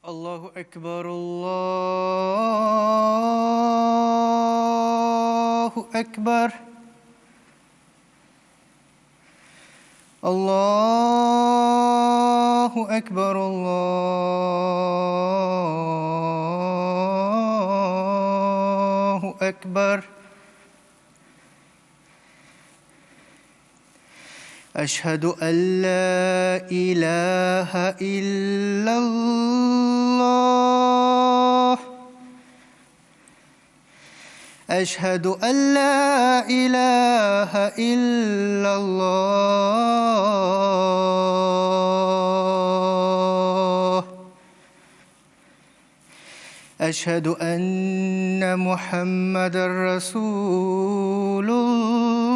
الله أكبر الله أكبر الله أكبر الله أكبر أشهد أن لا إله إلا الله أشهد أن لا إله إلا الله أشهد أن محمدًا رسول الله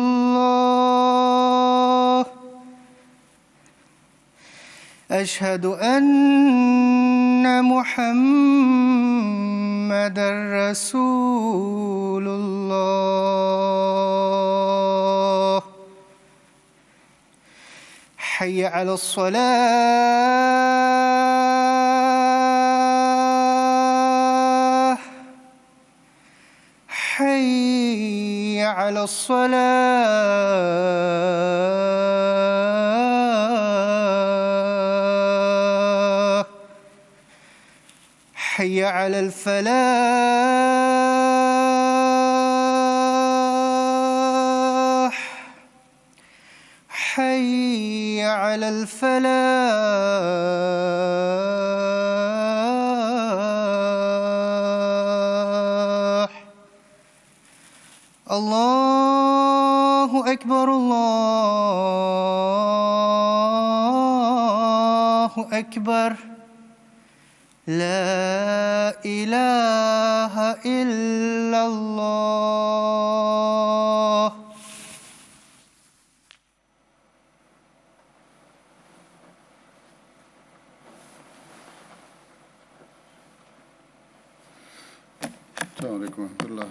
أشهد أن محمدًا رسول الله حي على الصلاة حي على الصلاة حي على الفلاح حي على الفلاح الله أكبر الله أكبر لا إله إلا الله السلام علیکم ورحمۃ اللہ.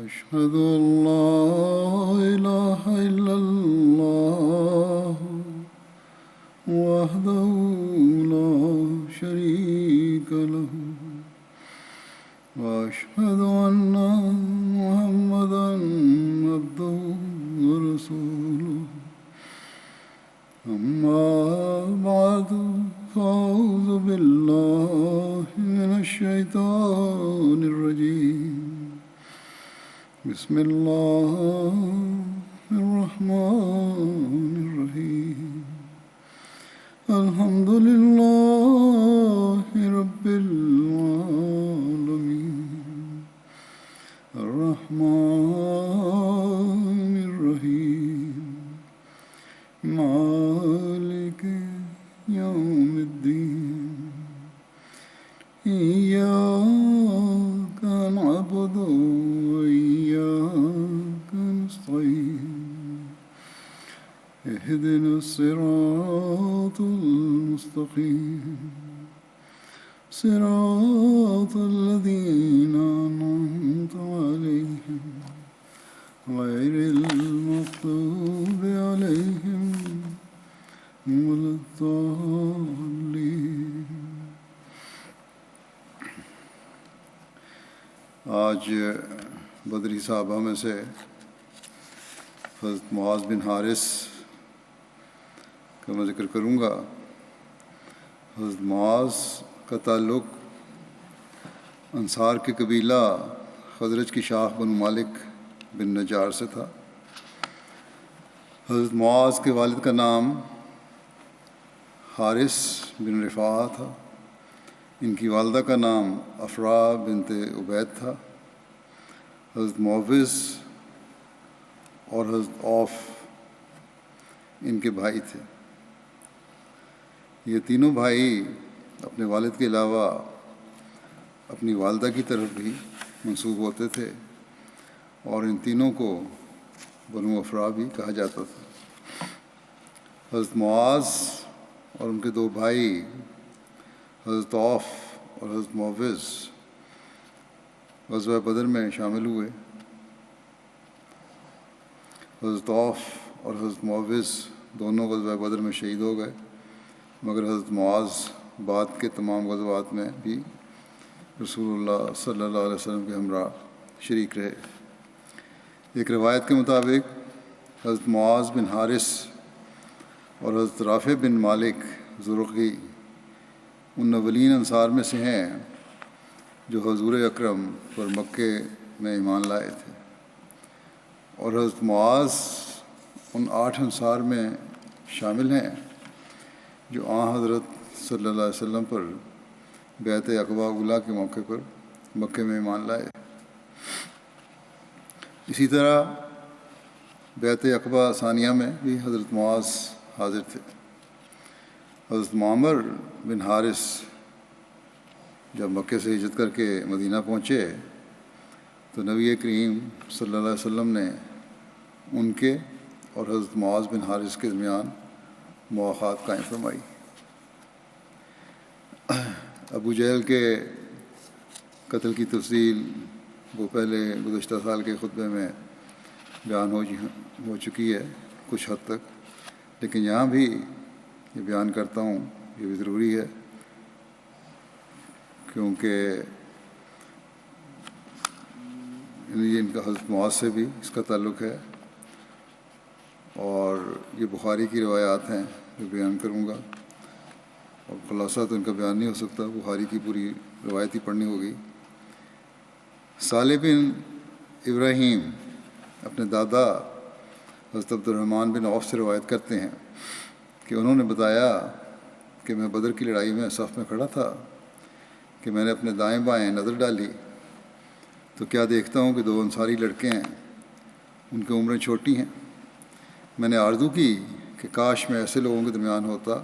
أشهد أن لا إله إلا الله وحده لا شريك له وأشهد أن محمدًا عبده ورسوله أما بعد فأعوذ بالله من الشيطان الرجيم بسم الله الرحمن الرحيم الحمد لله رب العالمين الرحمن الرحيم مالك يوم الدين إياك نعبد وإياك نستعين اهدنا الصراط المستقيم صراط الذين أنعمت عليهم غير المغضوب عليهم ولا الضالين. آج بدری صحابہ میں سے حضرت معاذ بن حارث کا میں ذکر کروں گا. حضرت معاذ کا تعلق انصار کے قبیلہ خزرج کی شاخ بنو مالک بن نجار سے تھا. حضرت معاذ کے والد کا نام حارث بن رفاعہ تھا. ان کی والدہ کا نام افرا بنت عبید تھا. حضرت معوذ اور حضرت عوف ان کے بھائی تھے. یہ تینوں بھائی اپنے والد کے علاوہ اپنی والدہ کی طرف بھی منسوب ہوتے تھے اور ان تینوں کو بنو افرا بھی کہا جاتا تھا۔ حضرت معاذ اور ان کے دو بھائی حضرت عوف اور حضرت معوذ غزوہ بدر میں شامل ہوئے۔ حضرت عوف اور حضرت معوذ دونوں غزوہ بدر میں شہید ہو گئے، مگر حضرت معاذ بعد کے تمام غزوات میں بھی رسول اللہ صلی اللہ علیہ وسلم کے ہمراہ شریک رہے۔ ایک روایت کے مطابق حضرت معاذ بن حارث اور حضرت رافع بن مالک زرقی ان اولین انصار میں سے ہیں جو حضور اکرم پر مکے میں ایمان لائے تھے، اور حضرت معاذ ان 8 انصار میں شامل ہیں جو آن حضرت صلی اللہ علیہ وسلم پر بیعت عقبہ اولیٰ کے موقع پر مکے میں ایمان لائے۔ اسی طرح بیعت عقبہ ثانیہ میں بھی حضرت معاذ حاضر تھے۔ حضرت معمر بن حارث جب مکے سے ہجرت کر کے مدینہ پہنچے تو نبی کریم صلی اللہ علیہ وسلم نے ان کے اور حضرت معاذ بن حارث کے درمیان مواخات قائم فرمائی۔ ابو جہل کے قتل کی تفصیل وہ پہلے گزشتہ سال کے خطبے میں بیان ہو چکی ہے کچھ حد تک، لیکن یہاں بھی یہ بیان کرتا ہوں، یہ بھی ضروری ہے کیونکہ ان کا حضرت معاذ سے بھی اس کا تعلق ہے، اور یہ بخاری کی روایات ہیں جو بیان کروں گا، اور خلاصہ تو ان کا بیان نہیں ہو سکتا، بخاری کی پوری روایت ہی پڑھنی ہوگی۔ صالح بن ابراہیم اپنے دادا حضرت عبد الرحمن بن عوف سے روایت کرتے ہیں کہ انہوں نے بتایا کہ میں بدر کی لڑائی میں صف میں کھڑا تھا کہ میں نے اپنے دائیں بائیں نظر ڈالی تو کیا دیکھتا ہوں کہ 2 انصاری لڑکے ہیں، ان کی عمریں چھوٹی ہیں۔ میں نے آرزو کی کہ کاش میں ایسے لوگوں کے درمیان ہوتا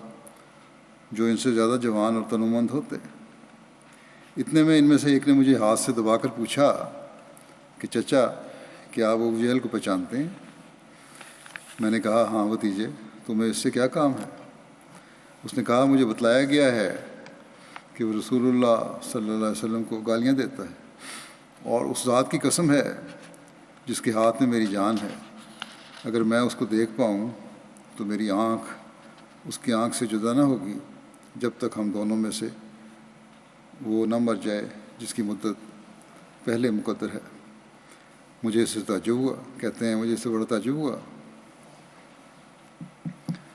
جو ان سے زیادہ جوان اور تنومند ہوتے۔ اتنے میں ان میں سے ایک نے مجھے ہاتھ سے دبا کر پوچھا کہ چچا کیا آپ ابو جہل کو پہچانتے ہیں؟ میں نے کہا ہاں بھتیجے، تمہیں اس سے کیا کام ہے؟ اس نے کہا مجھے بتلایا گیا ہے کہ وہ رسول اللہ صلی اللہ علیہ وسلم کو گالیاں دیتا ہے، اور اس ذات کی قسم ہے جس کے ہاتھ میں میری جان ہے، اگر میں اس کو دیکھ پاؤں تو میری آنکھ اس کی آنکھ سے جدا نہ ہوگی جب تک ہم دونوں میں سے وہ نہ مر جائے جس کی مدت پہلے مقدر ہے۔ مجھے اس سے تعجب ہوا، کہتے ہیں مجھے اس سے بڑا تعجب ہوا۔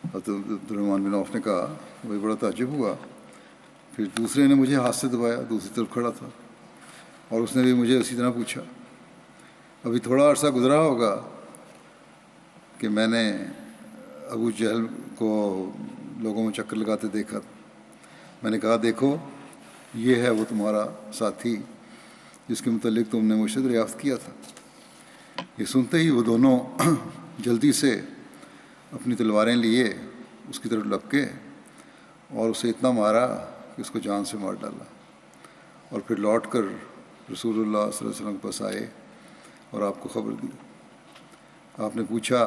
حضرت عبد الرحمن بن عوف نے کہا مجھے بڑا تعجب ہوا۔ پھر دوسرے نے مجھے ہاتھ سے دبایا، دوسری طرف کھڑا تھا، اور اس نے بھی مجھے اسی طرح پوچھا۔ ابھی تھوڑا عرصہ گزرا ہوگا کہ میں نے ابو جہل کو لوگوں میں چکر لگاتے دیکھا۔ میں نے کہا دیکھو یہ ہے وہ تمہارا ساتھی جس کے متعلق تم نے مجھ سے دریافت کیا تھا۔ یہ سنتے ہی وہ دونوں جلدی سے اپنی تلواریں لیے اس کی طرف لپکے اور اسے اتنا مارا کہ اس کو جان سے مار ڈالا، اور پھر لوٹ کر رسول اللہ صلی اللہ علیہ وسلم کے پاس آئے اور آپ کو خبر دی۔ آپ نے پوچھا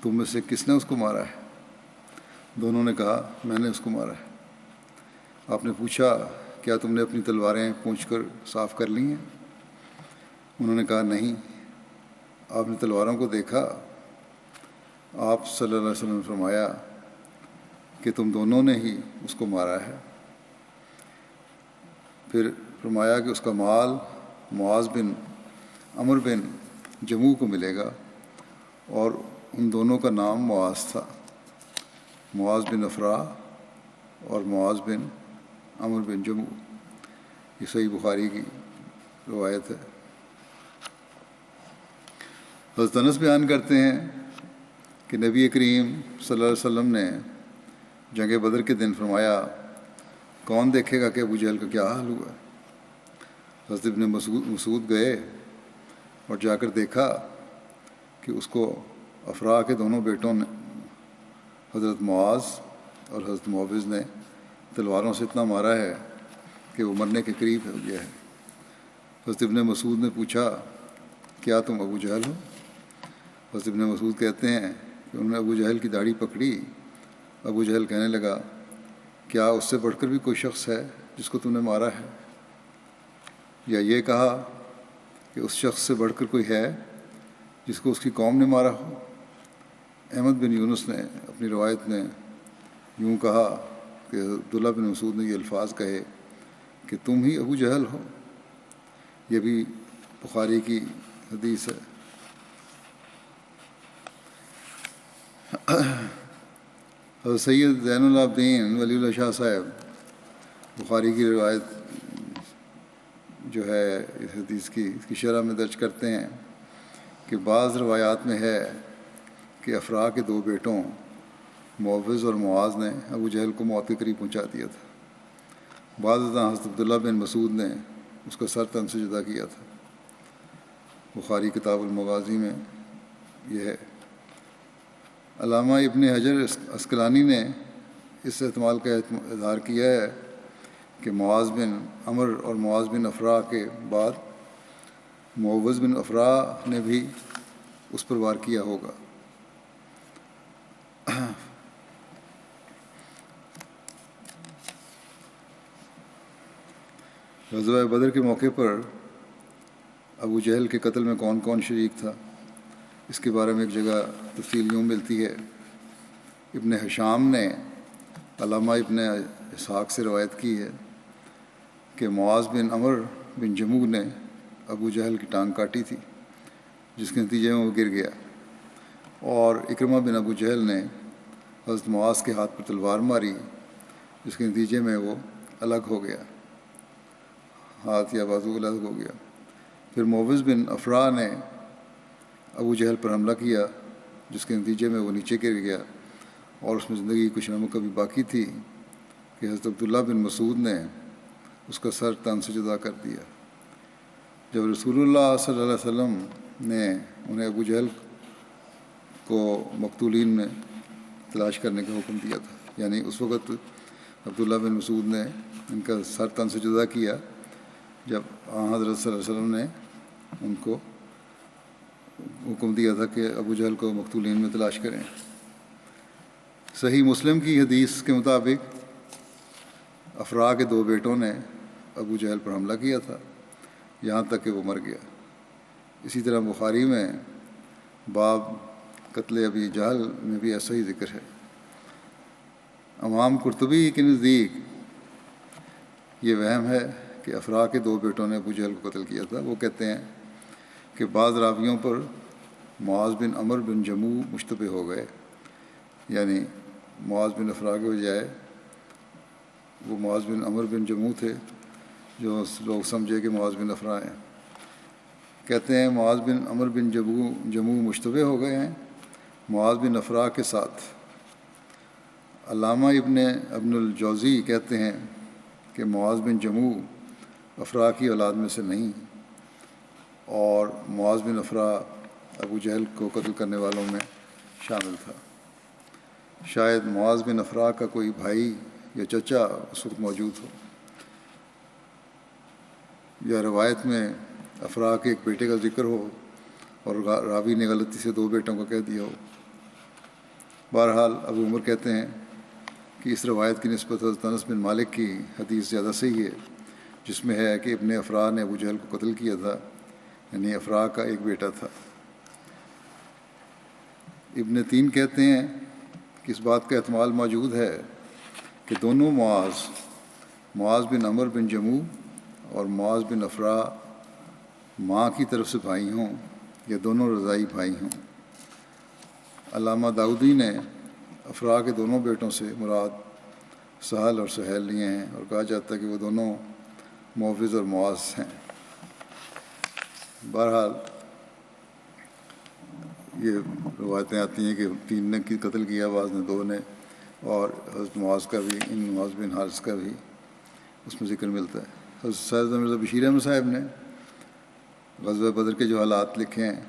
تم میں سے کس نے اس کو مارا ہے؟ دونوں نے کہا میں نے اس کو مارا ہے۔ آپ نے پوچھا کیا تم نے اپنی تلواریں پونچھ کر صاف کر لی ہیں؟ انہوں نے کہا نہیں۔ آپ نے تلواروں کو دیکھا؟ آپ صلی اللہ علیہ وسلم نے فرمایا کہ تم دونوں نے ہی اس کو مارا ہے۔ پھر فرمایا کہ اس کا مال معاذ بن عمر بن جموع کو ملے گا، اور ان دونوں کا نام معاذ تھا، معاذ بن افرا اور معاذ بن عمر بن جموع۔ یہ صحیح بخاری کی روایت ہے۔ حضرت انس بیان کرتے ہیں کہ نبی کریم صلی اللہ علیہ وسلم نے جنگ بدر کے دن فرمایا کون دیکھے گا کہ ابو جہل کا کیا حال ہوا؟ حضرت ابن مسعود گئے اور جا کر دیکھا کہ اس کو افرا کے دونوں بیٹوں نے حضرت معاذ اور حضرت معوذ نے تلواروں سے اتنا مارا ہے کہ وہ مرنے کے قریب ہو گیا ہے۔ حضرت ابن مسعود نے پوچھا کیا تم ابو جہل ہو؟ بس ابن مسعود کہتے ہیں کہ انہوں نے ابو جہل کی داڑھی پکڑی. ابو جہل کہنے لگا کیا اس سے بڑھ کر بھی کوئی شخص ہے جس کو تم نے مارا ہے؟ یا یہ کہا کہ اس شخص سے بڑھ کر کوئی ہے جس کو اس کی قوم نے مارا ہو؟ احمد بن یونس نے اپنی روایت میں یوں کہا کہ عبداللہ بن مسعود نے یہ الفاظ کہے کہ تم ہی ابو جہل ہو. یہ بھی بخاری کی حدیث ہے. حضرت سید زین العابدین ولی اللہ شاہ صاحب بخاری کی روایت جو ہے اس حدیث کی اس کی شرح میں درج کرتے ہیں کہ بعض روایات میں ہے کہ افراء کے 2 بیٹوں معوذ اور معاذ نے ابو جہل کو موت کے قریب پہنچا دیا تھا. بعض حضرت عبداللہ بن مسعود نے اس کا سر تن سے جدا کیا تھا. بخاری کتاب المغازی میں یہ ہے. علامہ ابن حجر عسقلانی نے اس احتمال کا اظہار کیا ہے کہ معاذ بن عمر اور معاذ بن افراء کے بعد معوذ بن افراء نے بھی اس پر وار کیا ہوگا. غزوہ بدر کے موقع پر ابو جہل کے قتل میں کون کون شریک تھا، اس کے بارے میں ایک جگہ تفصیل یوں ملتی ہے. ابن ہشام نے علامہ ابن اسحاق سے روایت کی ہے کہ معاذ بن عمر بن جموع نے ابو جہل کی ٹانگ کاٹی تھی جس کے نتیجے میں وہ گر گیا، اور اکرمہ بن ابو جہل نے حضرت معاذ کے ہاتھ پر تلوار ماری جس کے نتیجے میں وہ الگ ہو گیا، ہاتھ یا بازو الگ ہو گیا. پھر معوذ بن افراء نے ابو جہل پر حملہ کیا جس کے نتیجے میں وہ نیچے گر گیا، اور اس میں زندگی کی کچھ نمک ابھی باقی تھی کہ حضرت عبداللہ بن مسعود نے اس کا سر تن سے جدا کر دیا. جب رسول اللہ صلی اللہ علیہ وسلم نے انہیں ابو جہل کو مقتولین میں تلاش کرنے کا حکم دیا تھا، یعنی اس وقت عبداللہ بن مسعود نے ان کا سر تن سے جدا کیا جب حضرت صلی اللہ علیہ وسلم نے ان کو حکم دیا تھا کہ ابو جہل کو مقتولین میں تلاش کریں. صحیح مسلم کی حدیث کے مطابق افراء کے 2 بیٹوں نے ابو جہل پر حملہ کیا تھا یہاں تک کہ وہ مر گیا. اسی طرح بخاری میں باب قتل ابی جہل میں بھی ایسا ہی ذکر ہے. امام قرطبی کے نزدیک یہ وہم ہے کہ افراء کے 2 بیٹوں نے ابو جہل کو قتل کیا تھا. وہ کہتے ہیں کہ بعض راویوں پر معاذ بن عمر بن جموع مشتبہ ہو گئے، یعنی معاذ بن افراء کے بجائے وہ معاذ بن عمر بن جموع تھے جو لوگ سمجھے کہ معاذ بن افراء ہیں. کہتے ہیں معاذ بن عمر بن جموع مشتبہ ہو گئے ہیں معاذ بن افراء کے ساتھ. علامہ ابن الجوزی کہتے ہیں کہ معاذ بن جموع افراء کی اولاد میں سے نہیں، اور معاذ بن افراء ابو جہل کو قتل کرنے والوں میں شامل تھا. شاید معاذ بن افراء کا کوئی بھائی یا چچا اس وقت موجود ہو، یا روایت میں افراء کے ایک بیٹے کا ذکر ہو اور راوی نے غلطی سے 2 بیٹوں کا کہہ دیا ہو. بہرحال ابو عمر کہتے ہیں کہ اس روایت کی نسبت حضرت انس بن مالک کی حدیث زیادہ صحیح ہے جس میں ہے کہ ابن افراء نے ابو جہل کو قتل کیا تھا، یعنی افراء کا ایک بیٹا تھا. ابن تین کہتے ہیں کہ اس بات کا احتمال موجود ہے کہ دونوں معاذ بن عمر بن جموع اور معاذ بن افراء ماں کی طرف سے بھائی ہوں یا دونوں رضائی بھائی ہوں. علامہ داؤدی نے افراء کے دونوں بیٹوں سے مراد سہل اور سہیل لیے ہیں، اور کہا جاتا ہے کہ وہ دونوں معوذ اور معاذ ہیں. بہرحال یہ روایتیں آتی ہیں کہ 3 نے قتل کیا، بعض نے 2 نے، اور حضرت معاذ کا بھی، ان معاذ بن حارث کا بھی اس میں ذکر ملتا ہے. حضرت سید مرزا بشیر احمد صاحب نے غزوہ بدر کے جو حالات لکھے ہیں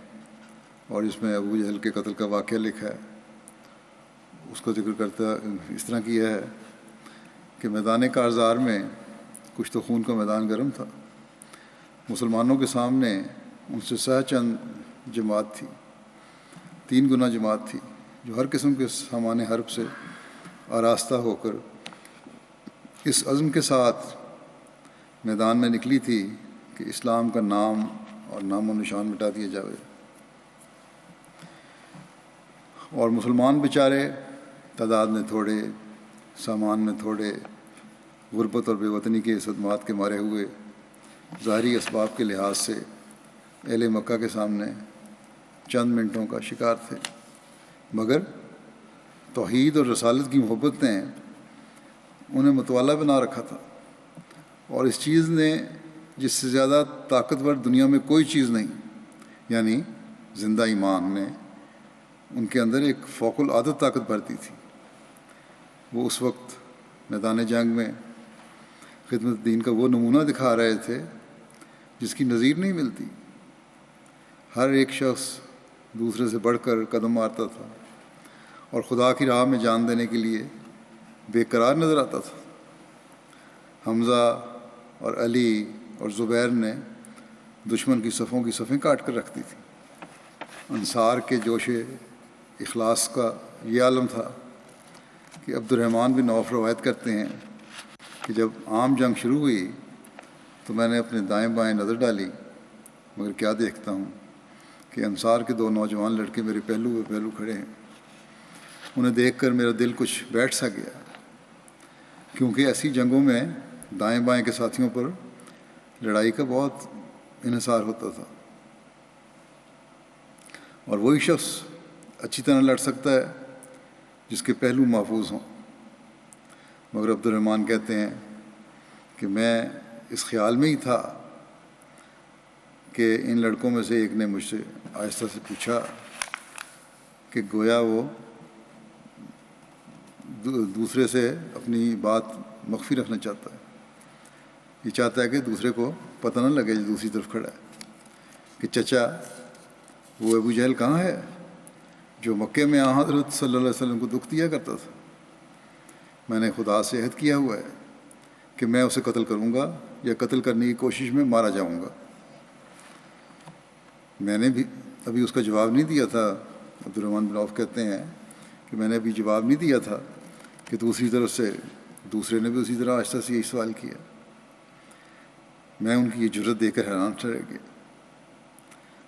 اور اس میں ابو جہل کے قتل کا واقعہ لکھا ہے، اس کا ذکر کرتا اس طرح کیا ہے کہ میدان کارزار میں کچھ تو خون کا میدان گرم تھا. مسلمانوں کے سامنے ان سے سہ چند جماعت تھی، 3 گنا جماعت تھی، جو ہر قسم کے سامان حرب سے آراستہ ہو کر اس عزم کے ساتھ میدان میں نکلی تھی کہ اسلام کا نام اور نام و نشان مٹا دیا جائے، اور مسلمان بیچارے تعداد میں تھوڑے، سامان میں تھوڑے، غربت اور بے وطنی کے صدمات کے مارے ہوئے ظاہری اسباب کے لحاظ سے اہل مکہ کے سامنے چند منٹوں کا شکار تھے، مگر توحید اور رسالت کی محبت نے انہیں متوالا بنا رکھا تھا، اور اس چیز نے جس سے زیادہ طاقتور دنیا میں کوئی چیز نہیں، یعنی زندہ ایمان نے ان کے اندر ایک فوق العادت طاقت بھرتی تھی۔ وہ اس وقت میدان جنگ میں خدمت دین کا وہ نمونہ دکھا رہے تھے جس کی نظیر نہیں ملتی۔ ہر ایک شخص دوسرے سے بڑھ کر قدم مارتا تھا اور خدا کی راہ میں جان دینے کے لیے بے قرار نظر آتا تھا۔ حمزہ اور علی اور زبیر نے دشمن کی صفوں کی صفیں کاٹ کر رکھ دی تھیں۔ انصار کے جوش اخلاص کا یہ عالم تھا کہ عبد الرحمن بن عوف روایت کرتے ہیں کہ جب عام جنگ شروع ہوئی تو میں نے اپنے دائیں بائیں نظر ڈالی، مگر کیا دیکھتا ہوں کہ انصار کے 2 نوجوان لڑکے میرے پہلو و پہلو کھڑے ہیں۔ انہیں دیکھ کر میرا دل کچھ بیٹھ سا گیا، کیونکہ ایسی جنگوں میں دائیں بائیں کے ساتھیوں پر لڑائی کا بہت انحصار ہوتا تھا، اور وہی شخص اچھی طرح لڑ سکتا ہے جس کے پہلو محفوظ ہوں۔ مگر عبد الرحمن کہتے ہیں کہ میں اس خیال میں ہی تھا کہ ان لڑکوں میں سے ایک نے مجھ سے آہستہ سے پوچھا کہ گویا وہ دوسرے سے اپنی بات مخفی رکھنا چاہتا ہے، یہ چاہتا ہے کہ دوسرے کو پتہ نہ لگے جو دوسری طرف کھڑا ہے، کہ چچا وہ ابو جہل کہاں ہے جو مکے میں حضرت صلی اللہ علیہ وسلم کو دکھ دیا کرتا تھا؟ میں نے خدا سے عہد کیا ہوا ہے کہ میں اسے قتل کروں گا یا قتل کرنے کی کوشش میں مارا جاؤں گا۔ میں نے بھی ابھی اس کا جواب نہیں دیا تھا، عبد الرحمن بن عوف کہتے ہیں کہ میں نے ابھی جواب نہیں دیا تھا کہ دوسری طرف سے دوسرے نے بھی اسی طرح آہستہ سے یہی سوال کیا۔ میں ان کی یہ جرت دیکھ کر حیران ٹھہر گیا،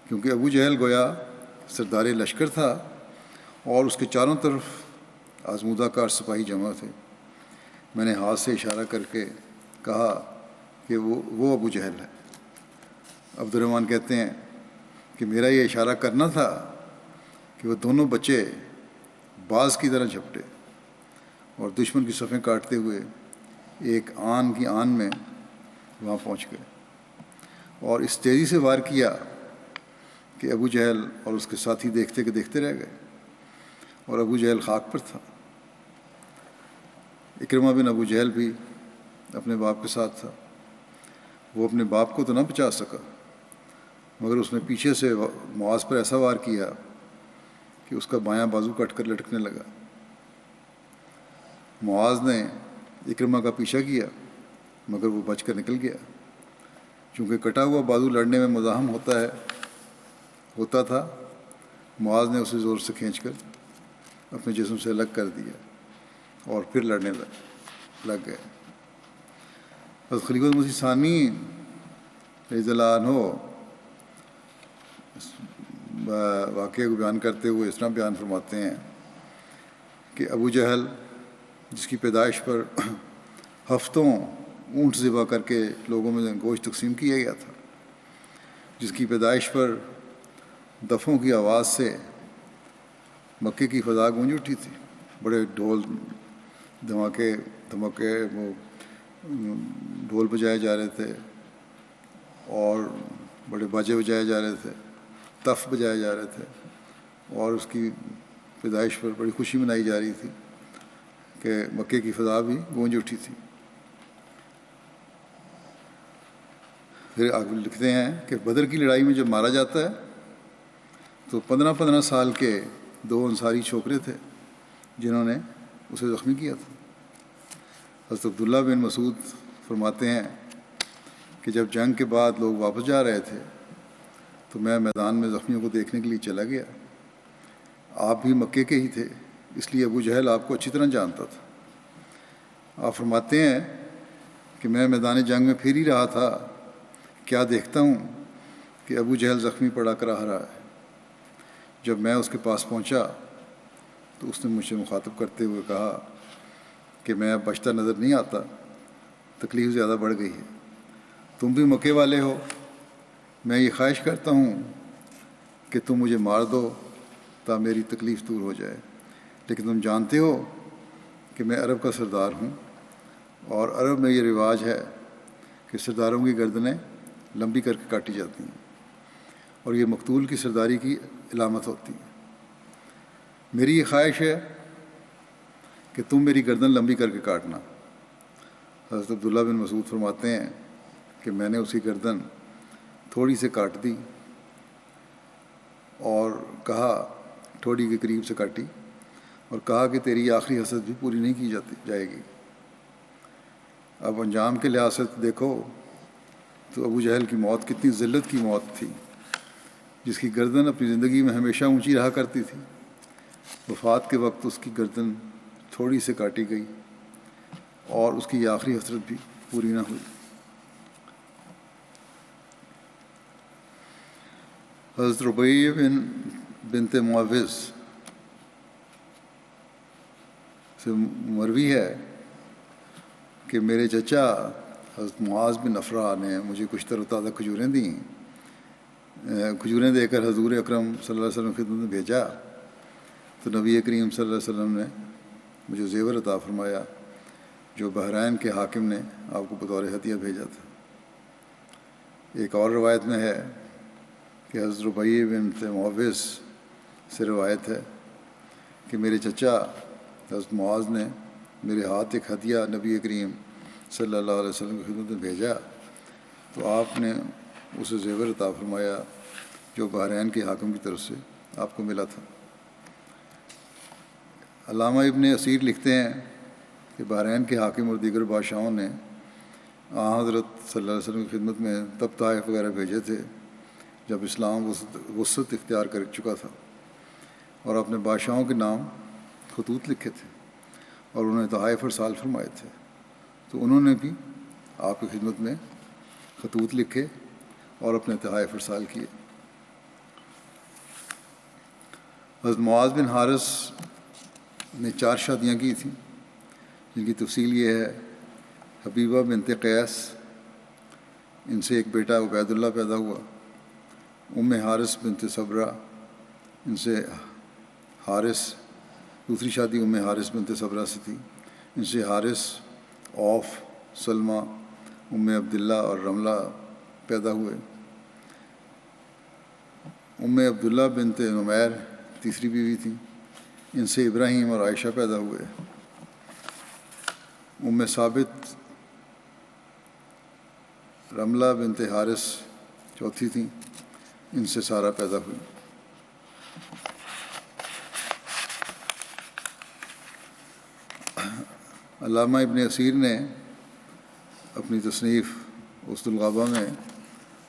کیونکہ ابو جہل گویا سردار لشکر تھا اور اس کے چاروں طرف آزمودہ کار سپاہی جمع تھے۔ میں نے ہاتھ سے اشارہ کر کے کہا کہ وہ ابو جہل ہے۔ عبد الرحمن کہتے ہیں کہ میرا یہ اشارہ کرنا تھا کہ وہ دونوں بچے باز کی طرح جھپٹے اور دشمن کی صفیں کاٹتے ہوئے ایک آن کی آن میں وہاں پہنچ گئے، اور اس تیزی سے وار کیا کہ ابو جہل اور اس کے ساتھی دیکھتے کہ دیکھتے رہ گئے، اور ابو جہل خاک پر تھا۔ اکرمہ بن ابو جہل بھی اپنے باپ کے ساتھ تھا۔ وہ اپنے باپ کو تو نہ بچا سکا، مگر اس نے پیچھے سے معاذ پر ایسا وار کیا کہ اس کا بایاں بازو کٹ کر لٹکنے لگا۔ معاذ نے اکرمہ کا پیچھا کیا، مگر وہ بچ کر نکل گیا۔ چونکہ کٹا ہوا بازو لڑنے میں مزاحم ہوتا تھا، معاذ نے اسے زور سے کھینچ کر اپنے جسم سے الگ کر دیا اور پھر لڑنے لگ گئے۔ حضرت خلیفہ مسیح ثانی رضی اللہ عنہ واقعے کو بیان کرتے ہوئے اس طرح بیان فرماتے ہیں کہ ابو جہل، جس کی پیدائش پر ہفتوں اونٹ ذبح کر کے لوگوں میں گوشت تقسیم کیا گیا تھا، جس کی پیدائش پر دفوں کی آواز سے مکے کی فضا گونج اٹھی تھی، بڑے ڈھول دھماکے وہ ڈھول بجائے جا رہے تھے اور بڑے باجے بجائے جا رہے تھے، تف بجائے جا رہے تھے، اور اس کی پیدائش پر بڑی خوشی منائی جا رہی تھی کہ مکے کی فضا بھی گونج اٹھی تھی۔ پھر آگے لکھتے ہیں کہ بدر کی لڑائی میں جب مارا جاتا ہے تو 15 سال کے 2 انصاری چھوکرے تھے جنہوں نے اسے زخمی کیا تھا۔ حضرت عبداللہ بن مسعود فرماتے ہیں کہ جب جنگ کے بعد لوگ واپس جا رہے تھے تو میں میدان میں زخمیوں کو دیکھنے کے لیے چلا گیا. آپ بھی مکے کے ہی تھے، اس لیے ابو جہل آپ کو اچھی طرح جانتا تھا. آپ فرماتے ہیں کہ میں میدان جنگ میں پھر ہی رہا تھا، کیا دیکھتا ہوں کہ ابو جہل زخمی پڑا کر آ رہا ہے. جب میں اس کے پاس پہنچا تو اس نے مجھ سے مخاطب کرتے ہوئے کہا کہ میں اب بچتا نظر نہیں آتا، تکلیف زیادہ بڑھ گئی ہے. تم بھی مکے والے ہو، میں یہ خواہش کرتا ہوں کہ تم مجھے مار دو تا میری تکلیف دور ہو جائے، لیکن تم جانتے ہو کہ میں عرب کا سردار ہوں، اور عرب میں یہ رواج ہے کہ سرداروں کی گردنیں لمبی کر کے کاٹی جاتی ہیں، اور یہ مقتول کی سرداری کی علامت ہوتی ہے. میری یہ خواہش ہے کہ تم میری گردن لمبی کر کے کاٹنا. حضرت عبداللہ بن مسعود فرماتے ہیں کہ میں نے اس کی گردن تھوڑی سے کاٹ دی اور کہا، ٹھوڑی کے قریب سے کاٹی، اور کہا کہ تیری آخری حسرت بھی پوری نہیں کی جائے گی. اب انجام کے لحاظ سے دیکھو تو ابو جہل کی موت کتنی ذلت کی موت تھی، جس کی گردن اپنی زندگی میں ہمیشہ اونچی رہا کرتی تھی. وفات کے وقت اس کی گردن تھوڑی سے کاٹی گئی اور اس کی یہ آخری حسرت بھی پوری نہ ہوئی. حضرت ربیع بنت معوذ سے مروی ہے کہ میرے چچا حضرت معاذ بن افرا نے مجھے کچھ تر و تازہ کھجوریں دیں. کھجوریں دے کر حضور اکرم صلی اللہ علیہ وسلم کی خدمت میں بھیجا تو نبی کریم صلی اللہ علیہ وسلم نے مجھے زیور عطا فرمایا جو بحرین کے حاکم نے آپ کو بطور ہدیہ بھیجا تھا. ایک اور روایت میں ہے کہ حضرت ربیع بنت معوذ سے روایت ہے کہ میرے چچا حضرت معاذ نے میرے ہاتھ ایک ہدیہ نبی کریم صلی اللہ علیہ وسلم کی خدمت میں بھیجا تو آپ نے اسے زیور عطا فرمایا جو بحرین کے حاکم کی طرف سے آپ کو ملا تھا. علامہ ابن اسیر لکھتے ہیں کہ بحرین کے حاکم اور دیگر بادشاہوں نے حضرت صلی اللہ علیہ وسلم کی خدمت میں تب طائف وغیرہ بھیجے تھے جب اسلام وسعت اختیار کر چکا تھا، اور اپنے بادشاہوں کے نام خطوط لکھے تھے اور انہیں تحائف ارسال فرمائے تھے. تو انہوں نے بھی آپ کی خدمت میں خطوط لکھے اور اپنے تحائف ارسال کیے. حضرت معاذ بن حارث نے 4 شادیاں کی تھیں، جن کی تفصیل یہ ہے: حبیبہ بنت قیس، ان سے ایک بیٹا عبید اللہ پیدا ہوا. ام حارث بنت صبرہ، ان سے حارث، دوسری شادی ام حارث بنت صبرہ سے تھی، ان سے حارث، اوف، سلمہ، ام عبداللہ اور رملہ پیدا ہوئے. ام عبداللہ بنت نمیر تیسری بیوی تھیں، ان سے ابراہیم اور عائشہ پیدا ہوئے. ام ثابت، رملہ بنت حارث چوتھی تھیں، ان سے سارہ پیدا ہوئی. علامہ ابن اسیر نے اپنی تصنیف اسد الغابہ میں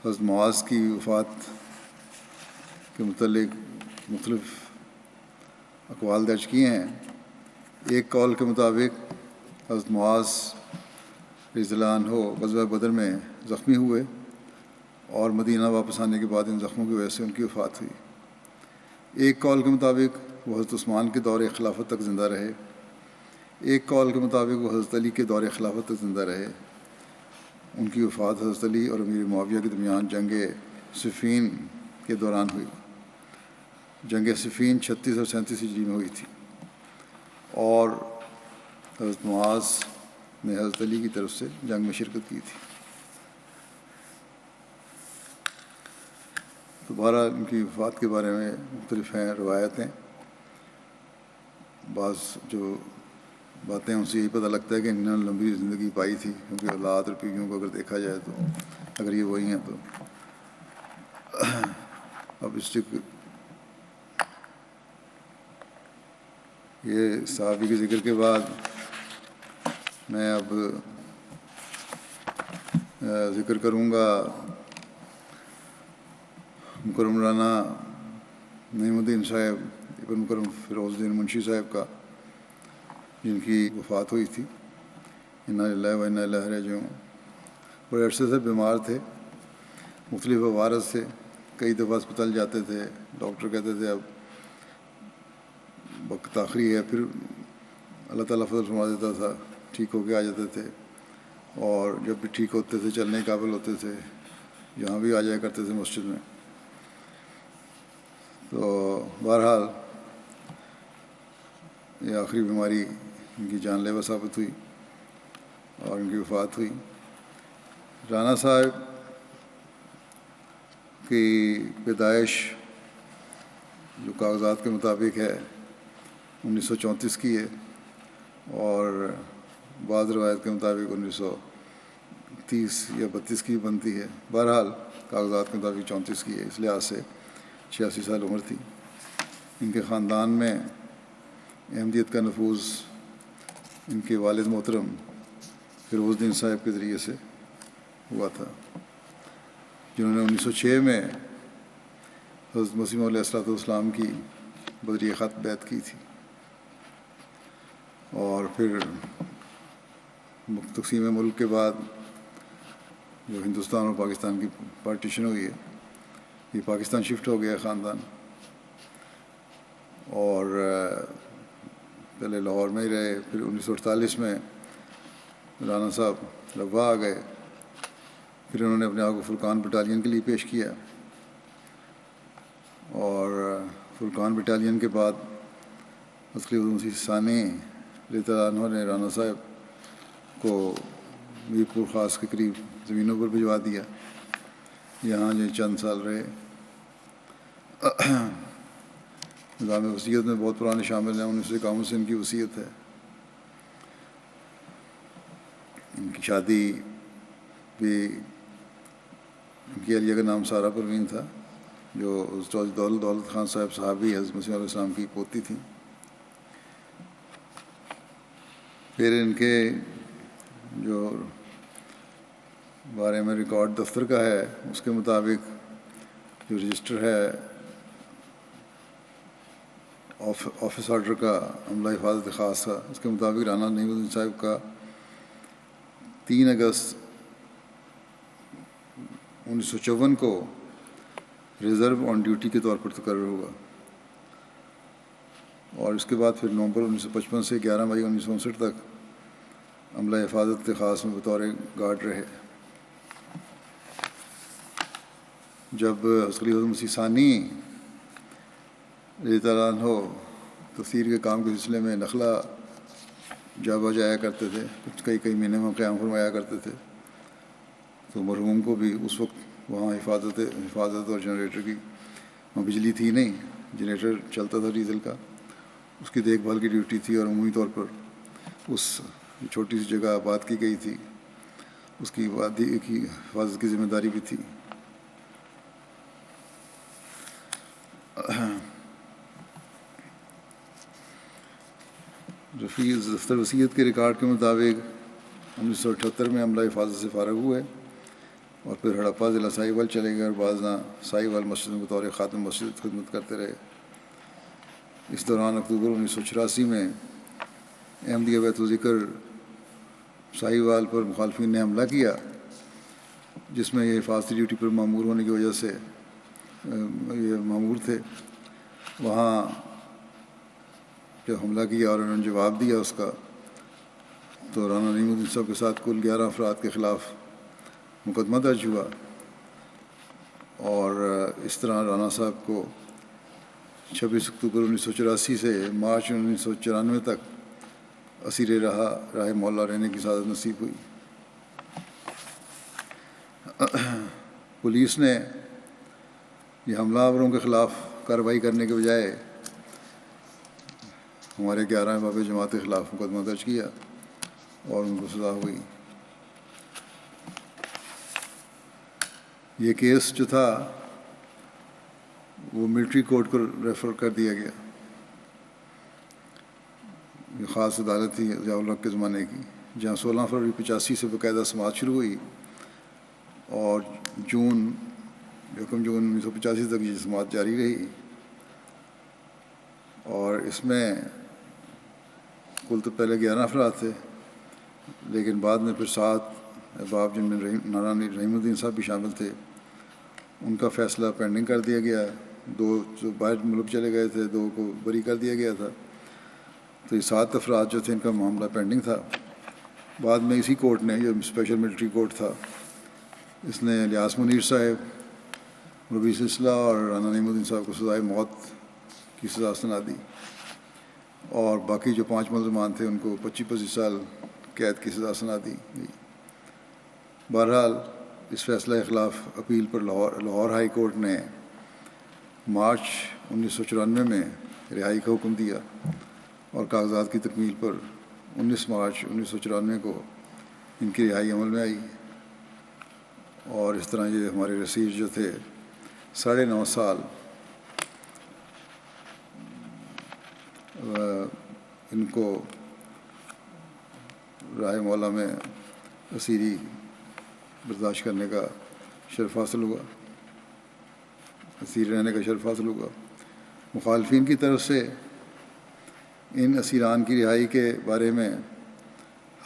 حضرت معاذ کی وفات کے متعلق مختلف اقوال درج کیے ہیں. ایک قول کے مطابق حضرت معاذ رضی اللہ عنہ غزوہ بدر میں زخمی ہوئے اور مدینہ واپس آنے کے بعد ان زخموں کی وجہ سے ان کی وفات ہوئی. ایک قول کے مطابق وہ حضرت عثمان کے دور خلافت تک زندہ رہے. ایک قول کے مطابق وہ حضرت علی کے دور خلافت تک زندہ رہے. ان کی وفات حضرت علی اور امیر معاویہ کے درمیان جنگ صفین کے دوران ہوئی. جنگ صفین 36 اور 37 ہجری میں ہوئی تھی، اور حضرت معاذ نے حضرت علی کی طرف سے جنگ میں شرکت کی تھی. دوبارہ ان کی وفات کے بارے میں مختلف ہیں روایتیں. بعض جو باتیں ان سے یہی پتہ لگتا ہے کہ انہوں نے لمبی زندگی پائی تھی، کیونکہ اولاد اور بیویوں کو اگر دیکھا جائے تو اگر یہ وہی ہیں تو اب اس سے یہ صحابی کے ذکر کے بعد میں اب ذکر کروں گا مکرم رانا نعیم الدین صاحب ابن مکرم فیروز الدین منشی صاحب کا، جن کی وفات ہوئی تھی۔ انا للہ و انا الیہ راجعون۔ بڑے عرصے سے بیمار تھے، مختلف عوارض تھے، کئی دفعہ اسپتال جاتے تھے، ڈاکٹر کہتے تھے اب وقت آخری ہے، پھر اللہ تعالیٰ فضل فرما دیتا تھا، ٹھیک ہو کے آ جاتے تھے، اور جب بھی ٹھیک ہوتے تھے، چلنے قابل ہوتے تھے، یہاں بھی آ جایا کرتے تھے مسجد میں۔ تو بہرحال یہ آخری بیماری ان کی جان لیوا ثابت ہوئی اور ان کی وفات ہوئی۔ رانا صاحب کی پیدائش جو کاغذات کے مطابق ہے 1934 کی ہے، اور بعض روایت کے مطابق 1930 یا 32 کی بنتی ہے۔ بہرحال کاغذات کے مطابق 34 کی ہے، اس لحاظ سے 86 سال عمر تھی۔ ان کے خاندان میں احمدیت کا نفوذ ان کے والد محترم فیروز الدین صاحب کے ذریعے سے ہوا تھا، جنہوں نے 1906 میں حضرت مسیح موعود علیہ السلام کی بذریعہ خط بیعت کی تھی، اور پھر تقسیم ملک کے بعد جو ہندوستان اور پاکستان کی پارٹیشن ہوئی ہے، یہ پاکستان شفٹ ہو گیا خاندان، اور پہلے لاہور میں ہی رہے۔ پھر 1948 میں رانا صاحب لبا آ گئے، پھر انہوں نے اپنے آپ کو فرقان بٹالین کے لیے پیش کیا، اور فرقان بٹالین کے بعد خلیفۃ مسیح ثانی رضی اللہ عنہ نے رانا صاحب کو میر پور خاص کے قریب زمینوں پر بھجوا دیا، یہاں جو چند سال رہے۔ نظام وصیت میں بہت پرانے شامل ہیں، 1951 سے ان کی وصیت ہے۔ ان کی شادی بھی، ان کی اہلیہ کا نام سارہ پروین تھا، جو دولت خان صاحب صحابی حضرت مسیح علیہ السلام کی پوتی تھیں۔ پھر ان کے جو بارے میں ریکارڈ دفتر کا ہے، اس کے مطابق جو رجسٹر ہے آفس آرڈر کا عملہ حفاظت خاص کا، اس کے مطابق رانا نعیم الدین صاحب کا 3 اگست 1954 کو ریزرو آن ڈیوٹی کے طور پر تقرر ہوا، اور اس کے بعد پھر نومبر 1955 سے 11 مئی 1959 تک عملہ حفاظت خاص میں بطور گارڈ رہے۔ جب خلیفۃ مسیح ثانی رضی اللہ عنہ تفسیر کے کام کے سلسلے میں نخلا جایا کرتے تھے، کئی مہینے میں قیام فرمایا کرتے تھے، تو مرحوم کو بھی اس وقت وہاں حفاظت اور جنریٹر کی، وہاں بجلی تھی نہیں، جنریٹر چلتا تھا ڈیزل کا، اس کی دیکھ بھال کی ڈیوٹی تھی، اور عمومی طور پر اس چھوٹی سی جگہ آباد کی گئی تھی، اس کی آبادی کی حفاظت کی ذمہ داری بھی تھی۔ رفیع دفتر وصیت کے ریکارڈ کے مطابق 1978 میں عملہ حفاظت سے فارغ ہوئے، اور پھر ہڑپا ضلع ساہیوال چلے گئے، اور بعض ساہیوال مسجد میں بطور خاتم مسجد خدمت کرتے رہے۔ اس دوران اکتوبر 1984 میں احمدیہ بیت الذکر ساہیوال پر مخالفین نے حملہ کیا، جس میں یہ حفاظتی ڈیوٹی پر مامور ہونے کی وجہ سے یہ مامور تھے۔ وہاں جب حملہ کیا اور انہوں نے جواب دیا اس کا، تو رانا نعیم الدین صاحب کے ساتھ کل 11 افراد کے خلاف مقدمہ درج ہوا، اور اس طرح رانا صاحب کو 26 اکتوبر 1984 سے مارچ 1994 تک اسیر راہ مولا رہنے کی سعادت نصیب ہوئی۔ پولیس نے یہ حملہ آوروں کے خلاف کارروائی کرنے کے بجائے ہمارے 11 باب جماعت کے خلاف مقدمہ درج کیا، اور ان کو سزا ہوئی۔ یہ کیس جو تھا وہ ملٹری کورٹ کو ریفر کر دیا گیا، یہ خاص عدالت تھی ضیاء الحق کے زمانے کی، جہاں 16 فروری 85 سے باقاعدہ سماعت شروع ہوئی، اور جون یکم جون 1985 تک یہ جماعت جاری رہی، اور اس میں کل تو پہلے 11 افراد تھے، لیکن بعد میں پھر 7 احباب جن میں نارانی رحیم الدین صاحب بھی شامل تھے، ان کا فیصلہ پینڈنگ کر دیا گیا. 2 جو باہر ملک چلے گئے تھے، 2 کو بری کر دیا گیا تھا. تو یہ 7 افراد جو تھے ان کا معاملہ پینڈنگ تھا. بعد میں اسی کورٹ نے، جو اسپیشل ملٹری کورٹ تھا، اس نے الیاس منیر صاحب، ربیع سلسلہ اور رانا نعیم الدین صاحب کو سزائے موت کی سزا سنا دی، اور باقی جو 5 ملزمان تھے ان کو 25 سال قید کی سزا سنا دی. بہرحال اس فیصلہ کے خلاف اپیل پر لاہور ہائی کورٹ نے مارچ 1994 میں رہائی کا حکم دیا، اور کاغذات کی تکمیل پر 19 مارچ 1994 کو ان کی رہائی عمل میں آئی. اور اس طرح یہ ہمارے رسیر جو تھے 9.5 سال ان کو راہ مولا میں اسیری برداشت کرنے کا شرف حاصل ہوا، اسیر رہنے کا شرف حاصل ہوا. مخالفین کی طرف سے ان اسیران کی رہائی کے بارے میں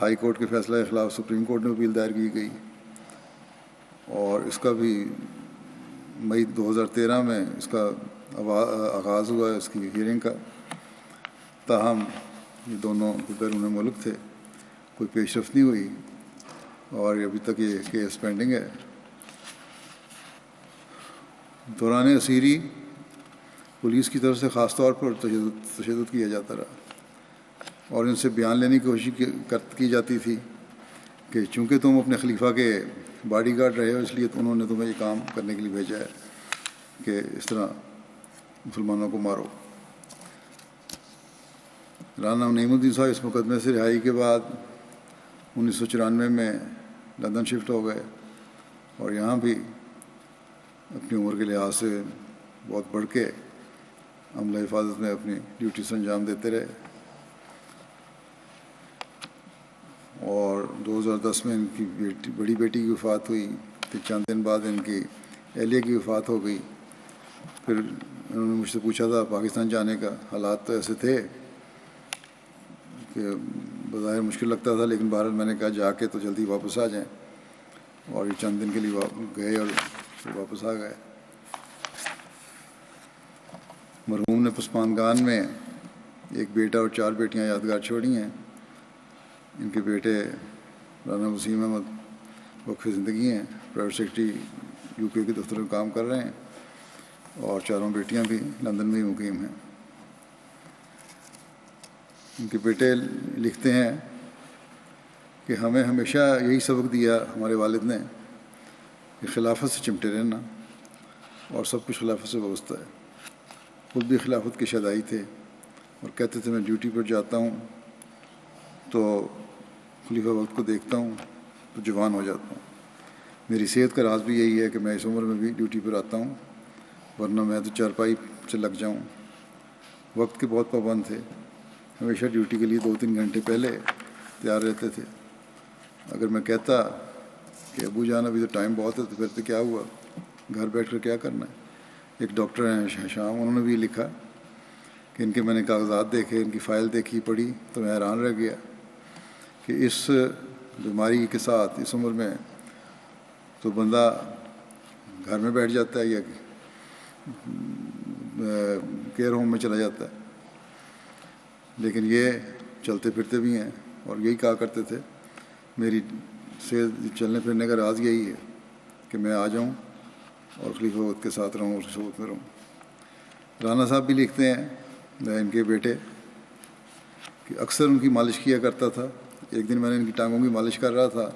ہائی کورٹ کے فیصلہ کے خلاف سپریم کورٹ میں اپیل دائر کی گئی، اور اس کا بھی مئی 2013 میں اس کا آغاز ہوا اس کی ہیئرنگ کا. تاہم یہ دونوں بیرون ملک تھے، کوئی پیش رفت نہیں ہوئی، اور ابھی تک یہ کیس پینڈنگ ہے. دوران اسیری پولیس کی طرف سے خاص طور پر تشدد کیا جاتا رہا، اور ان سے بیان لینے کی کوشش کی جاتی تھی کہ چونکہ تم اپنے خلیفہ کے باڈی گارڈ رہے ہو، اس لیے انہوں نے تمہیں یہ کام کرنے کے لیے بھیجا ہے کہ اس طرح مسلمانوں کو مارو. رانا نعیم الدین صاحب اس مقدمے سے رہائی کے بعد 1994 میں لندن شفٹ ہو گئے، اور یہاں بھی اپنی عمر کے لحاظ سے بہت بڑھ کے عملہ حفاظت میں اپنی ڈیوٹی سے انجام دیتے رہے. اور 2010 میں ان کی بڑی بیٹی کی وفات ہوئی، پھر چند دن بعد ان کی اہلیہ کی وفات ہو گئی. پھر انہوں نے مجھ سے پوچھا تھا پاکستان جانے کا. حالات تو ایسے تھے کہ بظاہر مشکل لگتا تھا، لیکن بہرحال میں نے کہا جا کے تو جلدی واپس آ جائیں، اور یہ چند دن کے لیے گئے اور پھر واپس آ گئے. مرحوم نے پسمانگان میں ایک بیٹا اور 4 بیٹیاں یادگار چھوڑی ہیں. ان کے بیٹے رانا وسیم احمد وقف زندگی ہیں، پرائیویٹ سیکرٹری UK کے دفتر میں کام کر رہے ہیں، اور 4 بیٹیاں بھی لندن میں ہی مقیم ہیں. ان کے بیٹے لکھتے ہیں کہ ہمیں ہمیشہ یہی سبق دیا ہمارے والد نے کہ خلافت سے چمٹے رہنا، اور سب کچھ خلافت سے وابستہ ہے. خود بھی خلافت کے شہدائی تھے، اور کہتے تھے میں ڈیوٹی پر جاتا ہوں تو خلیفہ وقت کو دیکھتا ہوں تو جوان ہو جاتا ہوں. میری صحت کا راز بھی یہی ہے کہ میں اس عمر میں بھی ڈیوٹی پر آتا ہوں، ورنہ میں تو چارپائی سے لگ جاؤں. وقت کے بہت پابند تھے، ہمیشہ ڈیوٹی کے لیے 2-3 گھنٹے پہلے تیار رہتے تھے. اگر میں کہتا کہ ابو جان ابھی تو ٹائم بہت ہے، تو پھر تو کیا ہوا، گھر بیٹھ کر کیا کرنا ہے. ایک ڈاکٹر ہیں شام، انہوں نے بھی لکھا کہ ان کے میں نے کاغذات دیکھے، ان کی فائل دیکھی، پڑھی، تو میں حیران رہ گیا کہ اس بیماری کے ساتھ اس عمر میں تو بندہ گھر میں بیٹھ جاتا ہے یا کیئر ہوم میں چلا جاتا ہے، لیکن یہ چلتے پھرتے بھی ہیں. اور یہی کہا کرتے تھے میری صحت چلنے پھرنے کا راز یہی ہے کہ میں آ جاؤں اور خلیفہ وقت کے ساتھ رہوں، اس کی صحبت میں رہوں. رانا صاحب بھی لکھتے ہیں، ان کے بیٹے، کہ اکثر ان کی مالش کیا کرتا تھا. ایک دن میں نے ان کی ٹانگوں کی مالش کر رہا تھا،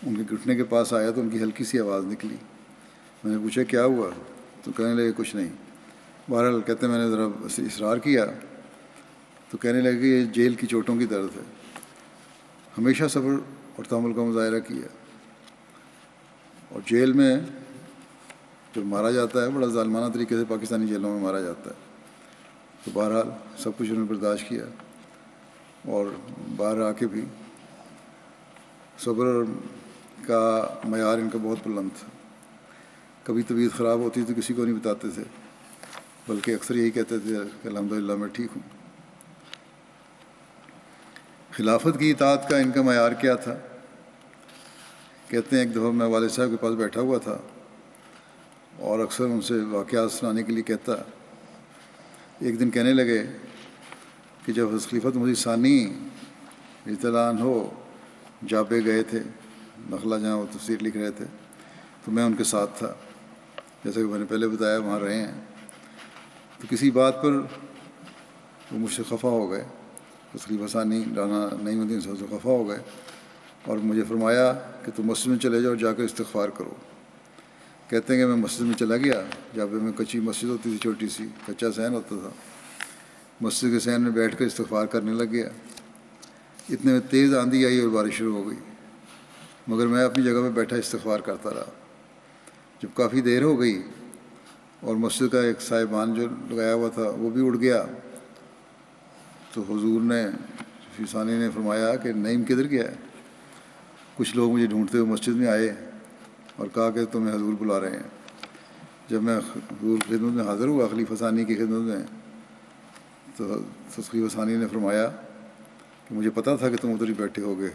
ان کے گھٹنے کے پاس آیا تو ان کی ہلکی سی آواز نکلی. میں نے پوچھا کیا ہوا، تو کہنے لگے کچھ نہیں. بہرحال کہتے میں نے ذرا اصرار کیا تو کہنے لگے کہ یہ جیل کی چوٹوں کی درد ہے. ہمیشہ صبر اور تحمل کا مظاہرہ کیا، اور جیل میں جو مارا جاتا ہے بڑا ظالمانہ طریقے سے پاکستانی جیلوں میں مارا جاتا ہے. تو بہرحال سب کچھ انہوں نے برداشت کیا، اور باہر آ کے بھی صبر کا معیار ان کا بہت بلند تھا. کبھی طبیعت خراب ہوتی تو کسی کو نہیں بتاتے تھے، بلکہ اکثر یہی کہتے تھے کہ الحمدللہ میں ٹھیک ہوں۔ خلافت کی اطاعت کا ان کا معیار کیا تھا؟ کہتے ہیں ایک دفعہ میں والد صاحب کے پاس بیٹھا ہوا تھا اور اکثر ان سے واقعات سنانے کے لیے کہتا۔ ایک دن کہنے لگے کہ جب خلیفۃ مسیح ثانی رضی اللہ عنہ جابے گئے تھے، نخلا جہاں وہ تفسیر لکھ رہے تھے، تو میں ان کے ساتھ تھا، جیسا کہ میں نے پہلے بتایا وہاں رہے ہیں۔ تو کسی بات پر وہ مجھ سے خفا ہو گئے، خلیفہ ثانی رانا نعیم الدین صاحب سے خفا ہو گئے اور مجھے فرمایا کہ تم مسجد میں چلے جاؤ، جا کر استغفار کرو۔ کہتے ہیں کہ میں مسجد میں چلا گیا، جابے میں کچی مسجد ہوتی تھی، چھوٹی سی کچا صحن ہوتا تھا، مسجد کے صحن میں بیٹھ کر استغفار کرنے لگ گیا۔ اتنے میں تیز آندھی آئی اور بارش شروع ہو گئی، مگر میں اپنی جگہ پہ بیٹھا استغفار کرتا رہا۔ جب کافی دیر ہو گئی اور مسجد کا ایک صاحبان جو لگایا ہوا تھا وہ بھی اڑ گیا، تو حضور نے ثانی نے فرمایا کہ نعیم کدھر گیا ہے؟ کچھ لوگ مجھے ڈھونڈتے ہوئے مسجد میں آئے اور کہا کہ تمہیں حضور بلا رہے ہیں۔ جب میں حضور کی خدمت میں حاضر ہوا، خلیفہ ثانی کی خدمت میں، تو خلیفہ ثانی نے فرمایا کہ مجھے پتہ تھا کہ تم ادھر ہی بیٹھے ہوگے،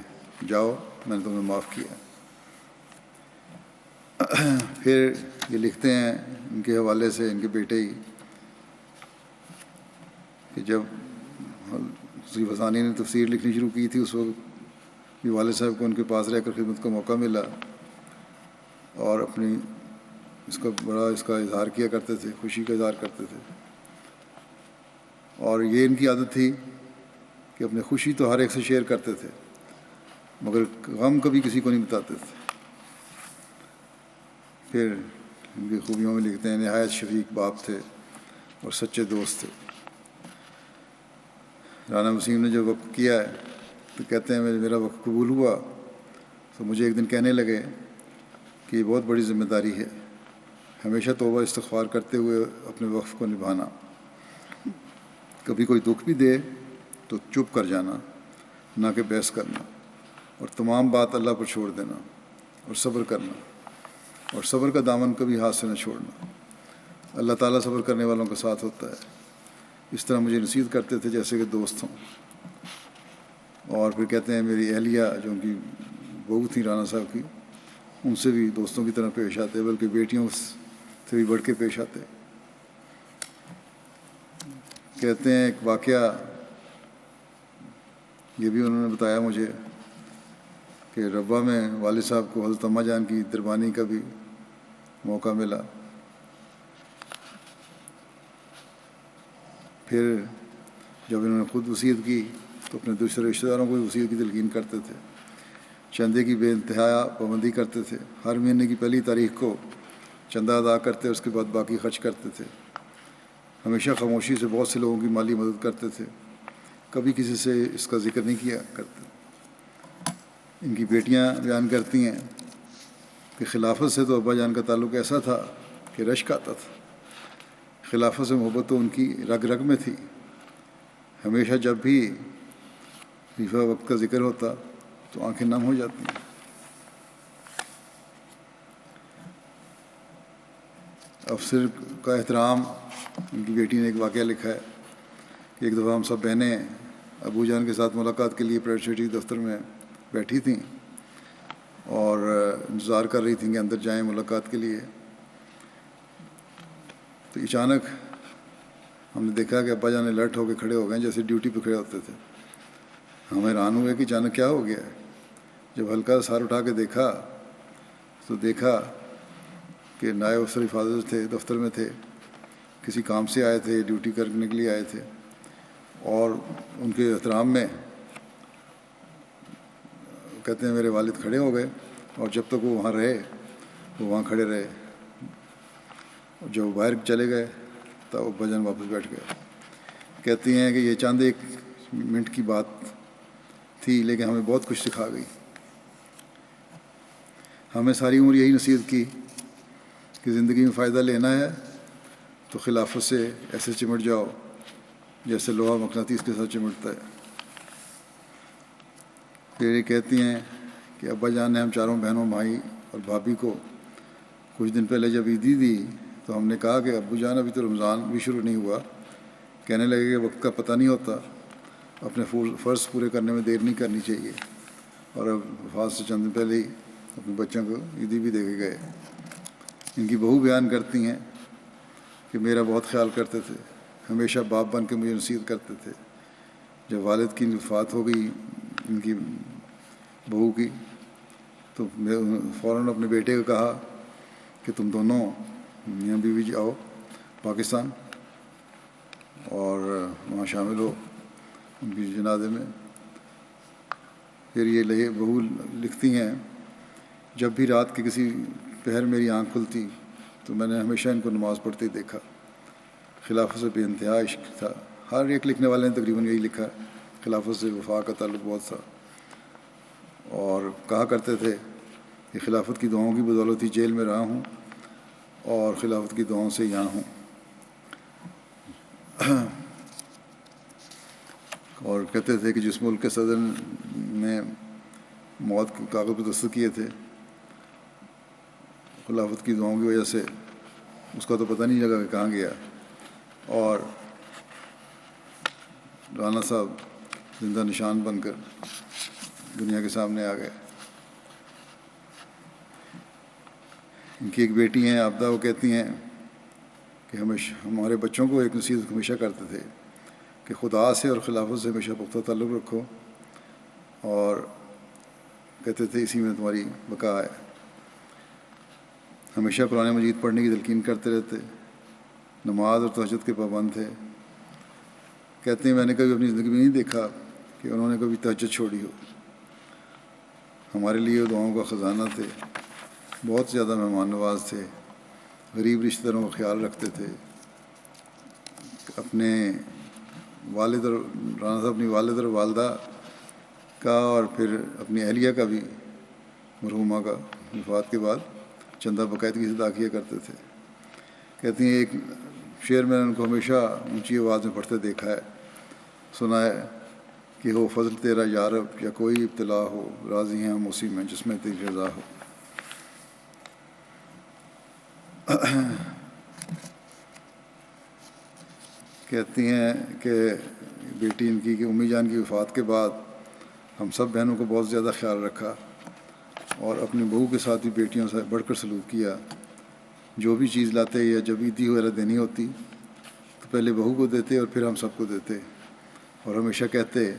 جاؤ میں نے تمہیں معاف کیا۔ پھر یہ لکھتے ہیں ان کے حوالے سے، ان کے بیٹے ہی، کہ جب خلیفہ ثانی نے تفسیر لکھنی شروع کی تھی اس وقت بھی والد صاحب کو ان کے پاس رہ کر خدمت کا موقع ملا اور اپنی اس کا اظہار کیا کرتے تھے، خوشی کا اظہار کرتے تھے۔ اور یہ ان کی عادت تھی کہ اپنی خوشی تو ہر ایک سے شیئر کرتے تھے، مگر غم کبھی کسی کو نہیں بتاتے تھے۔ پھر ان کی خوبیوں میں لکھتے ہیں نہایت شفیق باپ تھے اور سچے دوست تھے۔ رانا وسیم نے جب وقف کیا ہے تو کہتے ہیں میرا وقف قبول ہوا تو مجھے ایک دن کہنے لگے کہ یہ بہت بڑی ذمہ داری ہے، ہمیشہ توبہ استغفار کرتے ہوئے اپنے وقف کو نبھانا، کبھی کوئی دکھ بھی دے تو چپ کر جانا، نہ کہ بحث کرنا، اور تمام بات اللہ پر چھوڑ دینا اور صبر کرنا، اور صبر کا دامن کبھی ہاتھ سے نہ چھوڑنا۔ اللہ تعالیٰ صبر کرنے والوں کا ساتھ ہوتا ہے۔ اس طرح مجھے نصیحت کرتے تھے جیسے کہ دوست ہوں۔ اور پھر کہتے ہیں میری اہلیہ جو ان کی بہو تھیں رانا صاحب کی، ان سے بھی دوستوں کی طرح پیش آتے، بلکہ بیٹیوں سے بھی بڑھ کے پیش آتے۔ کہتے ہیں ایک واقعہ یہ بھی انہوں نے بتایا مجھے کہ ربوہ میں والد صاحب کو حضرت اماں جان کی دربانی کا بھی موقع ملا۔ پھر جب انہوں نے خود وصیت کی تو اپنے دوسرے رشتہ داروں کو بھی وصیت کی تلقین کرتے تھے۔ چندے کی بے انتہا پابندی کرتے تھے، ہر مہینے کی پہلی تاریخ کو چندہ ادا کرتے، اس کے بعد باقی خرچ کرتے تھے۔ ہمیشہ خاموشی سے بہت سے لوگوں کی مالی مدد کرتے تھے، کبھی کسی سے اس کا ذکر نہیں کیا کرتے۔ ان کی بیٹیاں بیان کرتی ہیں کہ خلافت سے تو ابا جان کا تعلق ایسا تھا کہ رشک آتا تھا۔ خلافت سے محبت تو ان کی رگ رگ میں تھی، ہمیشہ جب بھی خلیفہ وقت کا ذکر ہوتا تو آنکھیں نم ہو جاتی ہیں۔ افسر کا احترام، ان کی بیٹی نے ایک واقعہ لکھا ہے کہ ایک دفعہ ہم سب بہنیں ابو جان کے ساتھ ملاقات کے لیے پریڈ سٹی دفتر میں بیٹھی تھیں اور انتظار کر رہی تھیں کہ اندر جائیں ملاقات کے لیے۔ تو اچانک ہم نے دیکھا کہ ابا جان الرٹ ہو کے کھڑے ہو گئے جیسے ڈیوٹی پہ کھڑے ہوتے تھے۔ ہم حیران ہوئے کہ اچانک کیا ہو گیا ہے۔ جب ہلکا سار اٹھا کے دیکھا تو دیکھا کہ نائب افسر حفاظت تھے، دفتر میں تھے، کسی کام سے آئے تھے، ڈیوٹی کرنے کے لیے آئے تھے، اور ان کے احترام میں کہتے ہیں میرے والد کھڑے ہو گئے اور جب تک وہ وہاں رہے وہ وہاں کھڑے رہے، اور جب وہ باہر چلے گئے تو ابا جان واپس بیٹھ گئے۔ کہتی ہیں کہ یہ چاند ایک منٹ کی بات تھی لیکن ہمیں بہت کچھ سکھا گئی۔ ہمیں ساری عمر یہی نصیحت کی کہ زندگی میں فائدہ لینا ہے تو خلافت سے ایسے چمٹ جاؤ جیسے لوہا مقناطیس کے ساتھ چمٹتا ہے۔ پھر یہ کہتی ہیں کہ ابا جان نے ہم چاروں بہنوں، بھائی اور بھابھی کو کچھ دن پہلے جب عیدی دی تو ہم نے کہا کہ ابو جان ابھی تو رمضان بھی شروع نہیں ہوا. کہنے لگے کہ وقت کا پتہ نہیں ہوتا, اپنے فرض پورے کرنے میں دیر نہیں کرنی چاہیے. اور اب وفات سے چند دن پہلے ہی اپنے بچوں کو عیدی بھی دے کے گئے. ان کی بہو بیان کرتی ہیں کہ میرا بہت خیال کرتے تھے, ہمیشہ باپ بن کے مجھے نصیحت کرتے تھے. جب والد کی وفات ہو گئی ان کی بہو کی, تو میں فوراً اپنے بیٹے کو کہا کہ تم دونوں میاں بیوی جاؤ پاکستان اور وہاں شامل ہو ان کی جنازے میں. پھر یہ بہو لکھتی ہیں, جب بھی رات کے کسی پہر میری آنکھ کھلتی تو میں نے ہمیشہ ان کو نماز پڑھتے دیکھا. خلافت سے بے انتہا عشق تھا. ہر ایک لکھنے والے نے تقریباً یہی لکھا, خلافت سے وفا کا تعلق بہت تھا. اور کہا کرتے تھے کہ خلافت کی دعاؤں کی بدولت ہی جیل میں رہا ہوں اور خلافت کی دعاؤں سے یہاں ہوں. اور کہتے تھے کہ جس ملک کے صدر نے موت کے کاغذ پہ دستخط کیے تھے, خلافت کی دعاؤں کی وجہ سے اس کا تو پتہ نہیں لگا کہ کہاں گیا. اور رانا صاحب زندہ نشان بن کر دنیا کے سامنے آ گئے. ان کی ایک بیٹی ہیں آبدہ, وہ کہتی ہیں کہ ہمارے بچوں کو ایک نصیحت ہمیشہ کرتے تھے کہ خدا سے اور خلافت سے ہمیشہ پختہ تعلق رکھو, اور کہتے تھے اسی میں تمہاری بقا ہے. ہمیشہ قرآن مجید پڑھنے کی تلقین کرتے رہتے, نماز اور تہجد کے پابند تھے. کہتے ہیں میں نے کبھی اپنی زندگی میں نہیں دیکھا کہ انہوں نے کبھی تہجد چھوڑی ہو. ہمارے لیے دعاؤں کا خزانہ تھے, بہت زیادہ مہمان نواز تھے, غریب رشتہ داروں کا خیال رکھتے تھے. اپنے والد اور رانا صاحب اپنی والد اور والدہ کا اور پھر اپنی اہلیہ کا بھی مرحومہ کا وفات کے بعد چندہ باقاعدگی سے ادا کیا کرتے تھے. کہتی ہیں ایک شعر میں نے ان کو ہمیشہ اونچی آواز میں پڑھتے دیکھا ہے, سنا ہے کہ ہو فضل تیرا یارب یا کوئی ابتلا ہو, راضی ہیں ہم اسی میں جس میں تیری رضا ہو. کہتی ہیں کہ بیٹی ان کی کہ امی جان کی وفات کے بعد ہم سب بہنوں کو بہت زیادہ خیال رکھا اور اپنی بہو کے ساتھ بھی بیٹیوں سے بڑھ کر سلوک کیا. جو بھی چیز لاتے یا جب عیدی وغیرہ دینی ہوتی تو پہلے بہو کو دیتے اور پھر ہم سب کو دیتے. اور ہمیشہ کہتے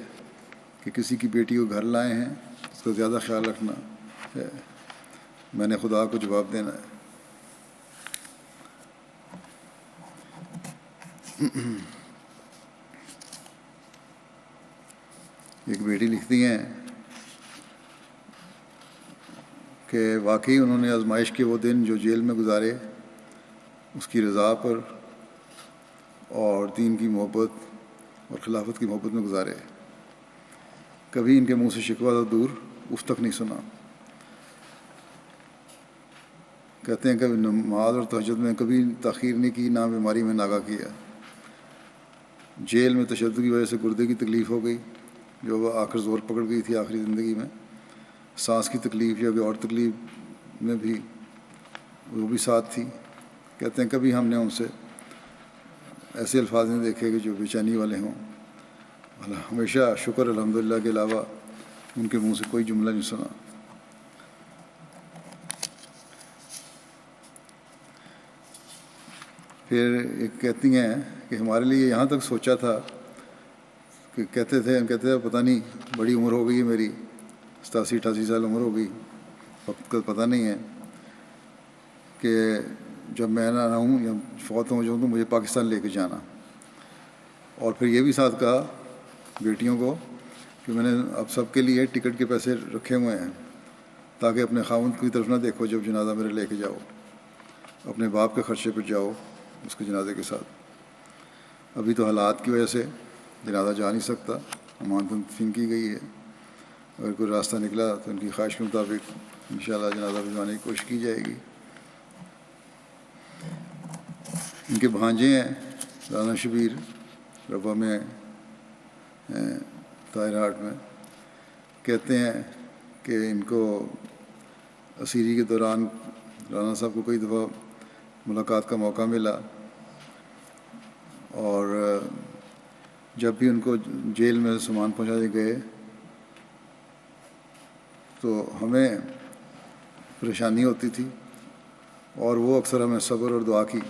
کہ کسی کی بیٹی کو گھر لائے ہیں اس کا زیادہ خیال رکھنا ہے, میں نے خدا کو جواب دینا ہے. ایک بیٹی لکھتی ہیں کہ واقعی انہوں نے آزمائش کے وہ دن جو جیل میں گزارے اس کی رضا پر اور دین کی محبت اور خلافت کی محبت میں گزارے. کبھی ان کے منہ سے شکوہ تو دور اف تک نہیں سنا. کہتے ہیں کبھی نماز اور تہجد میں کبھی تاخیر نہیں کی, نہ بیماری میں ناغہ کیا. جیل میں تشدد کی وجہ سے گردے کی تکلیف ہو گئی جو آخر زور پکڑ گئی تھی آخری زندگی میں. سانس کی تکلیف یا کوئی اور تکلیف میں بھی وہ بھی ساتھ تھی. کہتے ہیں کبھی ہم نے ان سے ایسے الفاظ نہیں دیکھے کہ جو بے چینی والے ہوں. ہمیشہ شکر الحمدللہ کے علاوہ ان کے منہ سے کوئی جملہ نہیں سنا. پھر ایک کہتی ہیں کہ ہمارے لیے یہاں تک سوچا تھا کہ کہتے تھے پتہ نہیں بڑی عمر ہو گئی ہے میری, 87-88 سال عمر ہو گئی, وقت کا پتہ نہیں ہے کہ جب میں نہ رہوں یا فوت ہو جاؤں تو مجھے پاکستان لے کے جانا. اور پھر یہ بھی ساتھ کہا بیٹیوں کو کہ میں نے اب سب کے لیے ٹکٹ کے پیسے رکھے ہوئے ہیں تاکہ اپنے خاوند کی طرف نہ دیکھو جب جنازہ میرے لے کے جاؤ, اپنے باپ کے خرچے پہ جاؤ اس کے جنازے کے ساتھ. ابھی تو حالات کی وجہ سے جنازہ جا نہیں سکتا, امانت تدفین کی گئی ہے. اگر کوئی راستہ نکلا تو ان کی خواہش کے مطابق انشاءاللہ جنازہ بھجوانے کی کوشش کی جائے گی. ان کے بھانجے ہیں رانا شبیر, ربا میں طاہر ہاٹ میں. کہتے ہیں کہ ان کو اسیری کے دوران رانا صاحب کو کئی دفعہ ملاقات کا موقع ملا، اور جب بھی ان کو جیل میں سامان پہنچائے گئے تو ہمیں پریشانی ہوتی تھی، اور وہ اکثر ہمیں صبر اور دعا کی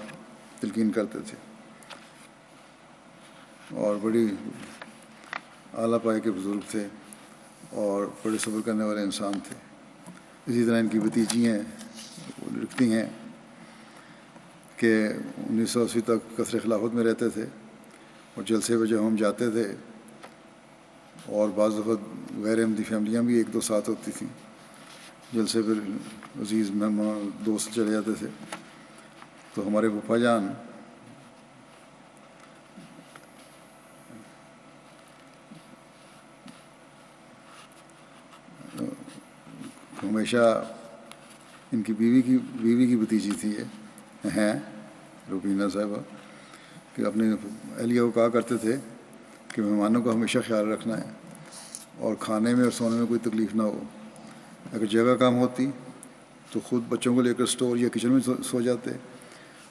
تلقین کرتے تھے، اور بڑی اعلیٰ پائے کے بزرگ تھے اور بڑے صبر کرنے والے انسان تھے۔ اسی طرح ان کی بھتیجی ہیں، وہ لکھتی ہیں کہ 1980 تک قصر خلافت میں رہتے تھے، اور جلسے پہ جب ہم جاتے تھے، اور بعض دفعہ غیر احمدی فیملیاں بھی ایک دو ساتھ ہوتی تھیں، جلسے پہ عزیز مہمان دوست چلے جاتے تھے، تو ہمارے پھپھا جان ہمیشہ ان کی بیوی کی بھتیجی تھی یہ ہیں روبینہ صاحبہ، کہ اپنے اہلیہ کو کہا کرتے تھے کہ مہمانوں کا ہمیشہ خیال رکھنا ہے، اور کھانے میں اور سونے میں کوئی تکلیف نہ ہو۔ اگر جگہ کم ہوتی تو خود بچوں کو لے کر اسٹور یا کچن میں سو جاتے،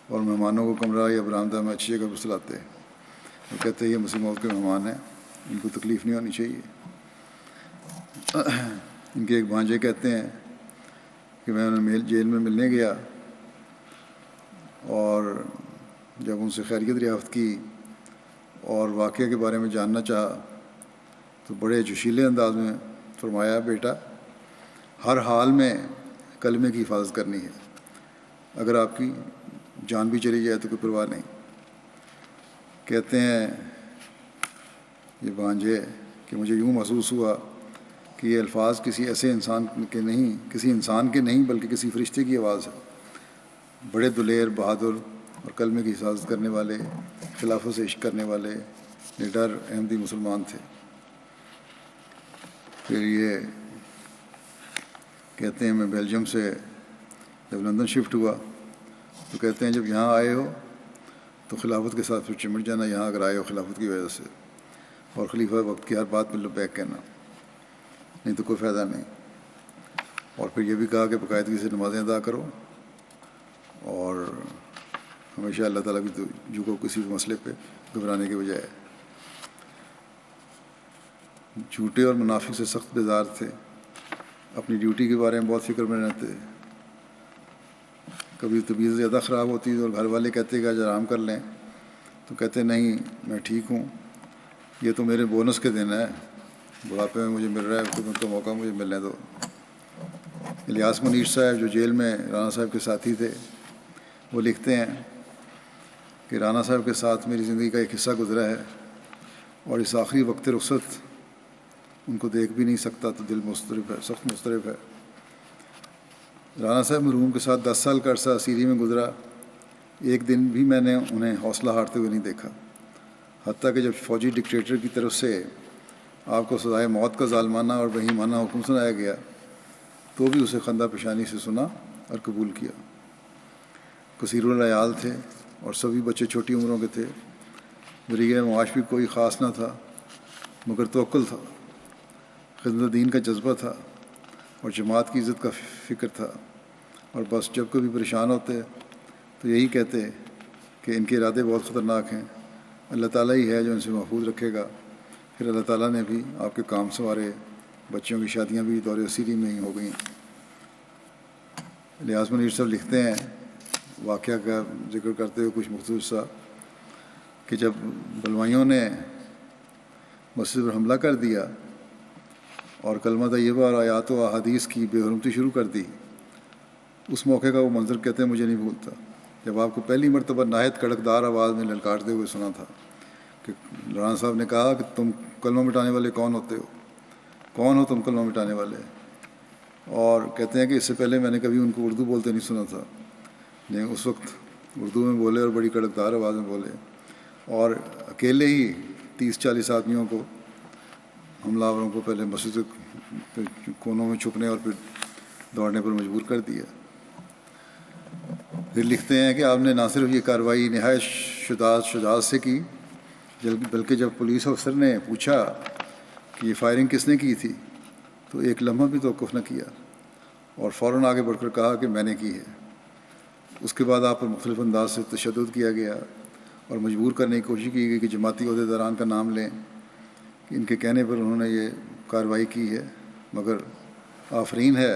اور مہمانوں کو کمرہ یا برآمدہ میں اچھی جگہ پر سلاتے۔ وہ کہتے ہیں یہ مسیح موعود کے مہمان ہیں، ان کو تکلیف نہیں ہونی چاہیے۔ ان کے ایک بھانجے کہتے ہیں کہ میں انہیں جیل میں ملنے گیا، اور جب ان سے خیریت دریافت کی اور واقعے کے بارے میں جاننا چاہا تو بڑے جوشیلے انداز میں فرمایا، بیٹا ہر حال میں کلمے کی حفاظت کرنی ہے، اگر آپ کی جان بھی چلی جائے تو کوئی پرواہ نہیں۔ کہتے ہیں یہ بھانجے کہ مجھے یوں محسوس ہوا کہ یہ الفاظ کسی انسان کے نہیں بلکہ کسی فرشتے کی آواز ہے۔ بڑے دلیر، بہادر اور کلمے کی حفاظت کرنے والے، خلافت سے عشق کرنے والے نڈر احمدی مسلمان تھے۔ پھر یہ کہتے ہیں میں بیلجیم سے جب لندن شفٹ ہوا تو کہتے ہیں جب یہاں آئے ہو تو خلافت کے ساتھ پھر چمٹ جانا، یہاں اگر آئے ہو خلافت کی وجہ سے، اور خلیفہ وقت کی ہر بات میں لبیک کہنا، نہیں تو کوئی فائدہ نہیں۔ اور پھر یہ بھی کہا کہ باقاعدگی سے نمازیں ادا کرو، اور ہمیشہ اللہ تعالیٰ کی توجہ کو کسی بھی مسئلے پہ گھبرانے کے بجائے۔ جھوٹے اور منافق سے سخت بیزار تھے، اپنی ڈیوٹی کے بارے میں بہت فکر میں رہتے۔ کبھی طبیعت زیادہ خراب ہوتی اور گھر والے کہتے کہ آج آرام کر لیں، تو کہتے نہیں میں ٹھیک ہوں، یہ تو میرے بونس کے دن ہے، بڑھاپے میں مجھے مل رہا ہے، خدمت کا موقع مجھے ملنے دو۔ الیاس منیر صاحب جو جیل میں رانا صاحب کے ساتھی تھے، وہ لکھتے ہیں کہ رانا صاحب کے ساتھ میری زندگی کا ایک حصہ گزرا ہے، اور اس آخری وقت رخصت ان کو دیکھ بھی نہیں سکتا تو دل مضطرب ہے، سخت مضطرب ہے۔ رانا صاحب مرحوم کے ساتھ 10 سال کا عرصہ اسیری میں گزرا، ایک دن بھی میں نے انہیں حوصلہ ہارتے ہوئے نہیں دیکھا، حتیٰ کہ جب فوجی ڈکٹیٹر کی طرف سے آپ کو سزائے موت کا ظالمانہ اور بہیمانہ حکم سنایا گیا تو بھی اسے خندہ پیشانی سے سنا اور قبول کیا۔ کثیر العیال تھے اور سبھی بچے چھوٹی عمروں کے تھے، ذریعہ معاش بھی کوئی خاص نہ تھا، مگر توکل تھا، خدمت دین کا جذبہ تھا، اور جماعت کی عزت کا فکر تھا، اور بس جب کبھی پریشان ہوتے تو یہی کہتے کہ ان کے ارادے بہت خطرناک ہیں، اللہ تعالیٰ ہی ہے جو ان سے محفوظ رکھے گا۔ پھر اللہ تعالیٰ نے بھی آپ کے کام سنوارے، بچوں کی شادیاں بھی دور اسیری میں ہی ہو گئیں۔ الیاس منیر صاحب لکھتے ہیں واقعہ کا ذکر کرتے ہوئے کچھ مختصر سا، کہ جب بلوائیوں نے مسجد پر حملہ کر دیا اور کلمہ طیبہ اور آیات و احادیث کی بے حرمتی شروع کر دی، اس موقع کا وہ منظر کہتے ہیں مجھے نہیں بھولتا، جب آپ کو پہلی مرتبہ نہایت کڑکدار آواز میں للکارتے ہوئے سنا تھا کہ رانا صاحب نے کہا کہ تم کلمہ مٹانے والے کون ہوتے ہو، کون ہو تم کلمہ مٹانے والے؟ اور کہتے ہیں کہ اس سے پہلے میں نے کبھی ان کو اردو بولتے نہیں سنا تھا، لیکن اس وقت اردو میں بولے اور بڑی کڑکدار آواز میں بولے، اور اکیلے ہی 30-40 آدمیوں کو، حملہ آوروں کو پہلے مسجد کے کونوں میں چھپنے اور پھر دوڑنے پر مجبور کر دیا۔ پھر لکھتے ہیں کہ آپ نے نہ صرف یہ کارروائی نہایت شجاعت سے کی، بلکہ جب پولیس افسر نے پوچھا کہ یہ فائرنگ کس نے کی تھی تو ایک لمحہ بھی توقف نہ کیا اور فوراً آگے بڑھ کر کہا کہ میں نے کی ہے۔ اس کے بعد آپ پر مختلف انداز سے تشدد کیا گیا اور مجبور کرنے کی کوشش کی گئی کہ جماعتی عہدیداران کا نام لیں کہ ان کے کہنے پر انہوں نے یہ کارروائی کی ہے، مگر آفرین ہے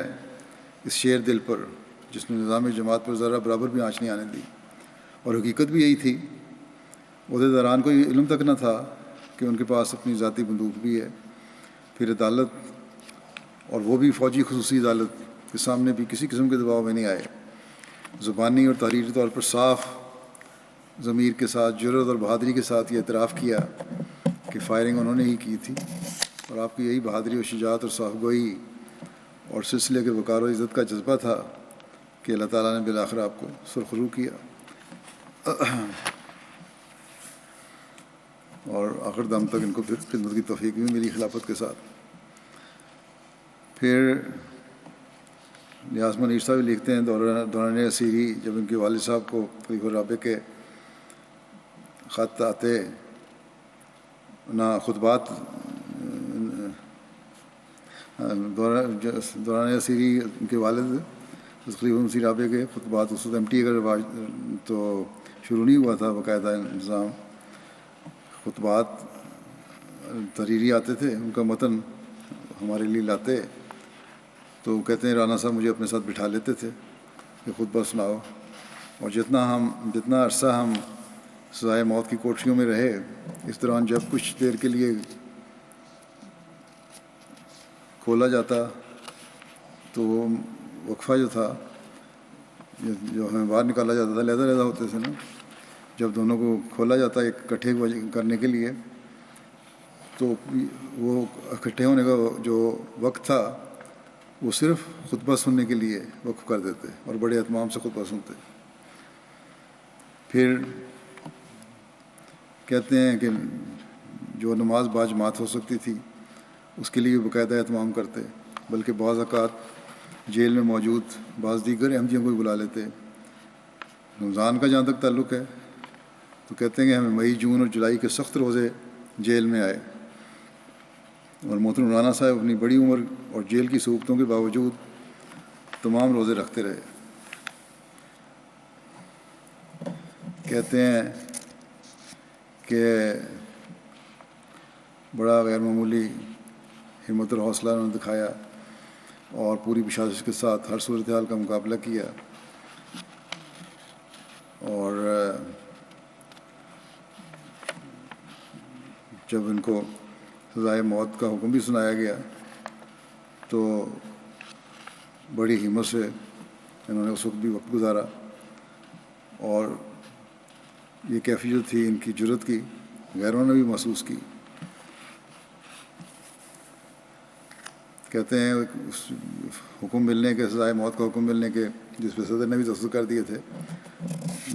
اس شیر دل پر جس نے نظام جماعت پر ذرا برابر بھی آنچ نہیں آنے دی۔ اور حقیقت بھی یہی تھی، عہدیداران کو یہ علم تک نہ تھا کہ ان کے پاس اپنی ذاتی بندوق بھی ہے۔ پھر عدالت، اور وہ بھی فوجی خصوصی عدالت کے سامنے بھی کسی قسم کے دباؤ میں نہیں آئے، زبانی اور تحریری طور پر صاف ضمیر کے ساتھ، جرأت اور بہادری کے ساتھ یہ اعتراف کیا کہ فائرنگ انہوں نے ہی کی تھی، اور آپ کی یہی بہادری اور شجاعت اور صاف گوئی اور سلسلے کے وقار و عزت کا جذبہ تھا کہ اللہ تعالیٰ نے بالآخر آپ کو سرخرو کیا اور آخر دم تک ان کو پھر خدمت کی توفیق بھی ملی خلافت کے ساتھ۔ پھر نیاز منیر صاحب لکھتے ہیں دوران اسیری جب ان کے والد صاحب کو خلیفہ الرابع کے خط آتے، نہ خطبات دوران اسیری ان کے والد خلیفہ مسیح رابع کے خطبات اس وقت MTA کا رواج تو شروع نہیں ہوا تھا، باقاعدہ نظام خطبات تحریری آتے تھے، ان کا متن ہمارے لیے لاتے، تو کہتے ہیں رانا صاحب مجھے اپنے ساتھ بٹھا لیتے تھے کہ خطبہ سناؤ، اور جتنا عرصہ ہم سزائے موت کی کوٹریوں میں رہے، اس دوران جب کچھ دیر کے لیے کھولا جاتا تو وہ وقفہ جو تھا، جو ہمیں باہر نکالا جاتا تھا، علیحدہ ہوتے تھے نا، جب دونوں کو کھولا جاتا ہے اکٹھے کرنے کے لیے، تو وہ اکٹھے ہونے کا جو وقت تھا وہ صرف خطبہ سننے کے لیے وقف کر دیتے اور بڑے اہتمام سے خطبہ سنتے۔ پھر کہتے ہیں کہ جو نماز باجماعت ہو سکتی تھی اس کے لیے باقاعدہ اہتمام کرتے، بلکہ بعض اوقات جیل میں موجود بعض دیگر احمدیوں کو بھی بلا لیتے۔ رمضان کا جہاں تک تعلق ہے تو کہتے ہیں کہ ہمیں مئی، جون اور جولائی کے سخت روزے جیل میں آئے، اور محترم رانا صاحب اپنی بڑی عمر اور جیل کی سہولتوں کے باوجود تمام روزے رکھتے رہے۔ کہتے ہیں کہ بڑا غیر معمولی ہمت اور حوصلہ انہوں نے دکھایا اور پوری بشاشت کے ساتھ ہر صورتحال کا مقابلہ کیا، اور جب ان کو سزائے موت کا حکم بھی سنایا گیا تو بڑی ہمت سے انہوں نے اس وقت بھی وقت گزارا، اور یہ کیفیت تھی ان کی جرأت کی، غیروں نے بھی محسوس کی۔ کہتے ہیں حکم ملنے کے، سزائے موت کا حکم ملنے کے، جس پہ صدر نے بھی دستخط کر دیے تھے،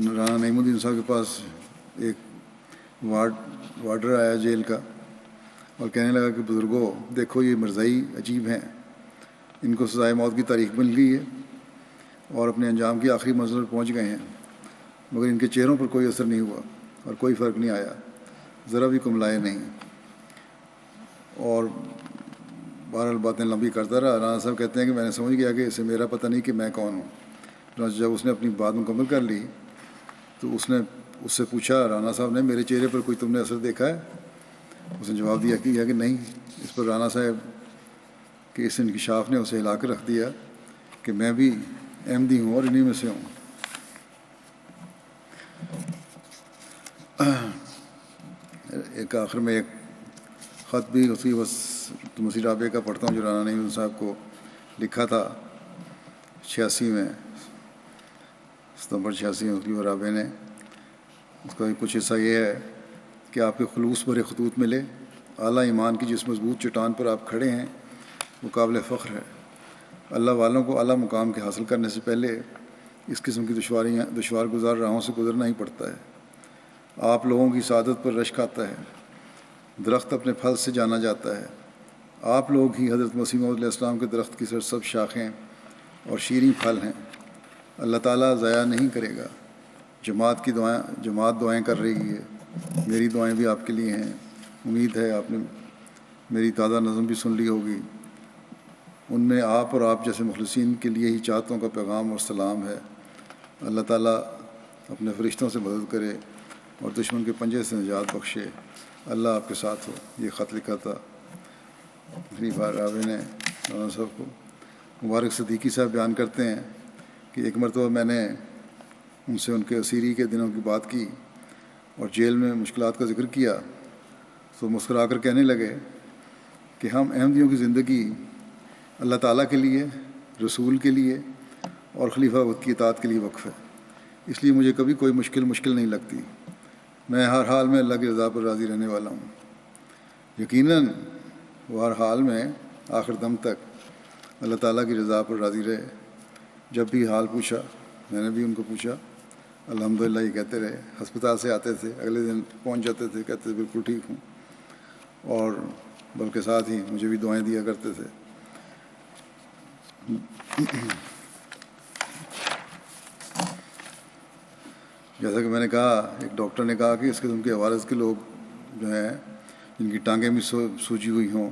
رانا نعیم الدین صاحب کے پاس ایک وارڈر آیا جیل کا اور کہنے لگا کہ بزرگوں دیکھو یہ مرزائی عجیب ہیں، ان کو سزائے موت کی تاریخ مل گئی ہے اور اپنے انجام کی آخری منزل پر پہنچ گئے ہیں، مگر ان کے چہروں پر کوئی اثر نہیں ہوا اور کوئی فرق نہیں آیا، ذرا بھی کملائے نہیں۔ اور بہرحال باتیں لمبی کرتا رہا۔ رانا صاحب کہتے ہیں کہ میں نے سمجھ گیا کہ اسے میرا پتہ نہیں کہ میں کون ہوں۔ جب اس نے اپنی بات مکمل کر لی تو اس نے اس سے پوچھا، رانا صاحب نے میرے چہرے پر کوئی تم نے اثر دیکھا ہے؟ اس نے جواب دیا کہ نہیں۔ اس پر رانا صاحب کے اس انکشاف نے اسے ہلا کر رکھ دیا کہ میں بھی احمدی ہوں اور انہی میں سے ہوں۔ ایک آخر میں ایک خط بھی اسی مسیح رابع کا پڑھتا ہوں جو رانا نعیم صاحب کو لکھا تھا 86 میں، ستمبر 86 میں مسیح رابع نے۔ اس کا کچھ حصہ یہ ہے کہ آپ کے خلوص بھرے خطوط ملے، اعلیٰ ایمان کی جس مضبوط چٹان پر آپ کھڑے ہیں وہ قابل فخر ہے۔ اللہ والوں کو اعلیٰ مقام کے حاصل کرنے سے پہلے اس قسم کی دشوار گزار راہوں سے گزرنا ہی پڑتا ہے۔ آپ لوگوں کی سعادت پر رشک آتا ہے، درخت اپنے پھل سے جانا جاتا ہے۔ آپ لوگ ہی حضرت مسیح موعود علیہ السلام کے درخت کی سرسبز شاخیں اور شیریں پھل ہیں۔ اللہ تعالیٰ ضائع نہیں کرے گا۔ جماعت دعائیں کر رہی ہے، میری دعائیں بھی آپ کے لیے ہیں۔ امید ہے آپ نے میری تازہ نظم بھی سن لی ہوگی، ان میں آپ اور آپ جیسے مخلصین کے لیے ہی چاہتوں کا پیغام اور سلام ہے۔ اللہ تعالیٰ اپنے فرشتوں سے مدد کرے اور دشمن کے پنجے سے نجات بخشے. اللہ آپ کے ساتھ ہو. یہ خط لکھا تھا خلیفہ رابع نے مولانا صاحب کو. مبارک صدیقی صاحب بیان کرتے ہیں کہ ایک مرتبہ میں نے ان سے ان کے اسیری کے دنوں کی بات کی اور جیل میں مشکلات کا ذکر کیا تو مسکرا کر کہنے لگے کہ ہم احمدیوں کی زندگی اللہ تعالیٰ کے لیے، رسول کے لیے اور خلیفہ وقت کی اطاعت کے لیے وقف ہے، اس لیے مجھے کبھی کوئی مشکل نہیں لگتی. میں ہر حال میں اللہ کی رضا پر راضی رہنے والا ہوں. یقیناً وہ ہر حال میں آخر دم تک اللہ تعالیٰ کی رضا پر راضی رہے. جب بھی حال پوچھا میں نے بھی ان کو پوچھا، الحمدللہ یہ کہتے رہے. ہسپتال سے آتے تھے، اگلے دن پہنچ جاتے تھے، کہتے تھے بالکل ٹھیک ہوں، اور بلکہ ساتھ ہی مجھے بھی دعائیں دیا کرتے تھے. جیسا کہ میں نے کہا، ایک ڈاکٹر نے کہا کہ اس قسم کے عوارض کے لوگ جو ہیں جن کی ٹانگیں بھی سوجی ہوئی ہوں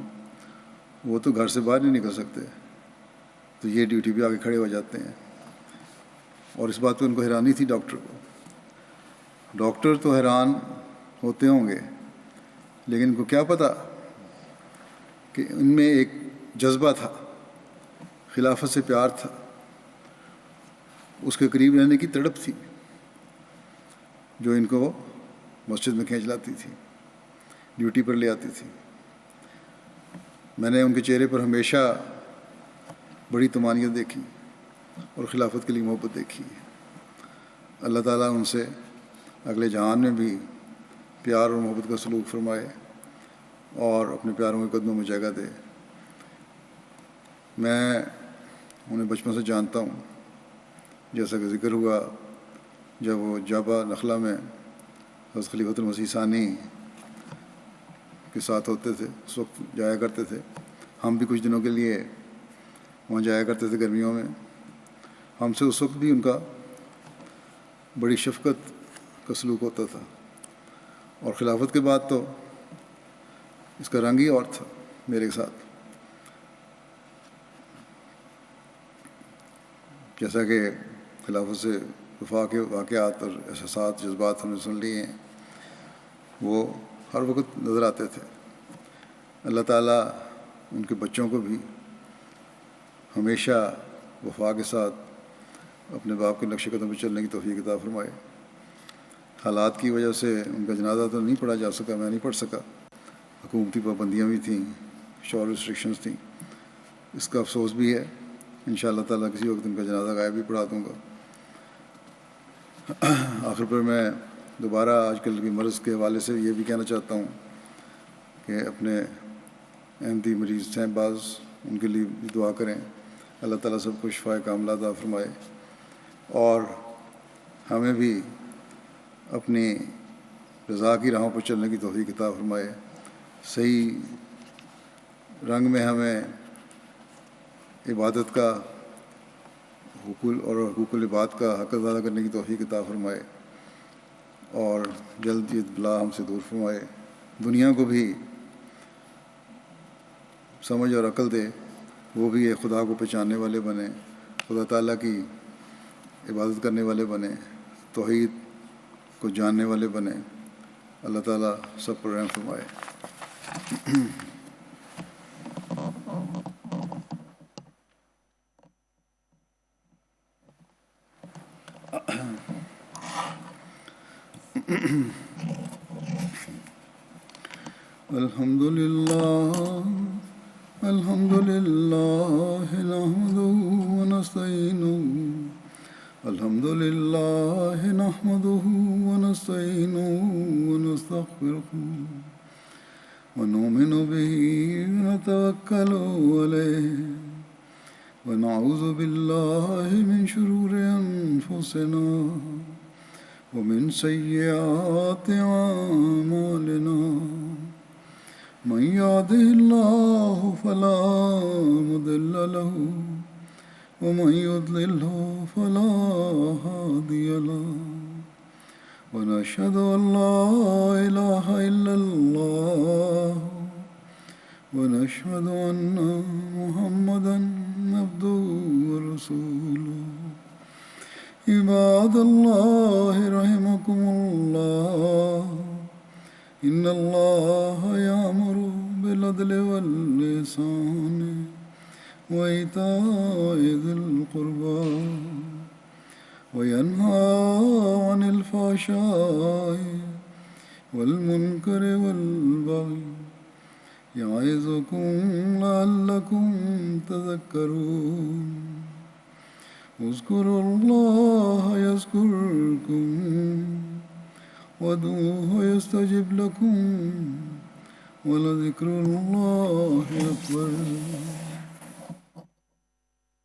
وہ تو گھر سے باہر نہیں نکل سکتے، تو یہ ڈیوٹی پہ آ کے کھڑے ہو جاتے ہیں. اور اس بات پہ ان کو حیرانی تھی ڈاکٹر کو. ڈاکٹر تو حیران ہوتے ہوں گے، لیکن ان کو کیا پتہ کہ ان میں ایک جذبہ تھا، خلافت سے پیار تھا، اس کے قریب رہنے کی تڑپ تھی جو ان کو مسجد میں کھینچ لاتی تھی، ڈیوٹی پر لے آتی تھی. میں نے ان کے چہرے پر ہمیشہ بڑی طمانینت دیکھی اور خلافت کے لیے محبت دیکھی. اللہ تعالیٰ ان سے اگلے جہان میں بھی پیار اور محبت کا سلوک فرمائے اور اپنے پیاروں کے قدموں میں جگہ دے. میں انہیں بچپن سے جانتا ہوں، جیسا کہ ذکر ہوا جب وہ جابہ نخلا میں حضرت خلیفۃ المسیح ثانی کے ساتھ ہوتے تھے، اس وقت جایا کرتے تھے. ہم بھی کچھ دنوں کے لیے وہاں جایا کرتے تھے گرمیوں میں. ہم سے اس وقت بھی ان کا بڑی شفقت کا سلوک ہوتا تھا، اور خلافت کے بعد تو اس کا رنگ ہی اور تھا میرے ساتھ. جیسا کہ خلافت سے وفا کے واقعات اور احساسات، جذبات ہم نے سن لیے ہیں، وہ ہر وقت نظر آتے تھے. اللہ تعالیٰ ان کے بچوں کو بھی ہمیشہ وفا کے ساتھ اپنے باپ کے نقش قدم پہ چلنے کی توفیق عطا فرمائے. حالات کی وجہ سے ان کا جنازہ تو نہیں پڑھا جا سکا، میں نہیں پڑھ سکا، حکومتی پابندیاں بھی تھیں، شور ریسٹرکشنز تھیں. اس کا افسوس بھی ہے. ان شاء اللہ تعالیٰ کسی وقت ان کا جنازہ غائب بھی پڑھا دوں گا. آخر پر میں دوبارہ آج کل کی مرض کے حوالے سے یہ بھی کہنا چاہتا ہوں کہ اپنے احمدی مریض ہیں بعض، ان کے لیے بھی دعا کریں. اللہ تعالیٰ سب کو شفائے کاملہ عطا فرمائے اور ہمیں بھی اپنی رضا کی راہوں پر چلنے کی توفیق عطا فرمائے. صحیح رنگ میں ہمیں عبادت کا حقوق العباد کا حق ادا کرنے کی توفیق عطا فرمائے اور جلد یہ بلا ہم سے دور فرمائے. دنیا کو بھی سمجھ اور عقل دے، وہ بھی ایک خدا کو پہچاننے والے بنے، خدا تعالیٰ کی عبادت کرنے والے بنے، توحید کو جاننے والے بنے. اللہ تعالیٰ سب پر رحم فرمائے. الحمد لله نحمده ونستعينه الحمد لله نحمده ونستعينه ونستغفره ونؤمن به ونتوكل عليه ونعوذ بالله من شرور أنفسنا ومن سيئات أعمالنا. من يهده الله فلا مضل له ومن يضلله فلا هادي له. ونشهد أن لا إله إلا الله ونشهد أن محمدا عبده ورسوله. عباد عباد الله رحمكم الله إن الله يأمر بالعدل والإحسان وإيتاء ذي القربى وينهى عن الفحشاء والمنكر والبغي يعظكم لعلكم تذكرون اذكروا الله يذكركم وادعوه يستجب لكم ولذكر الله أكبر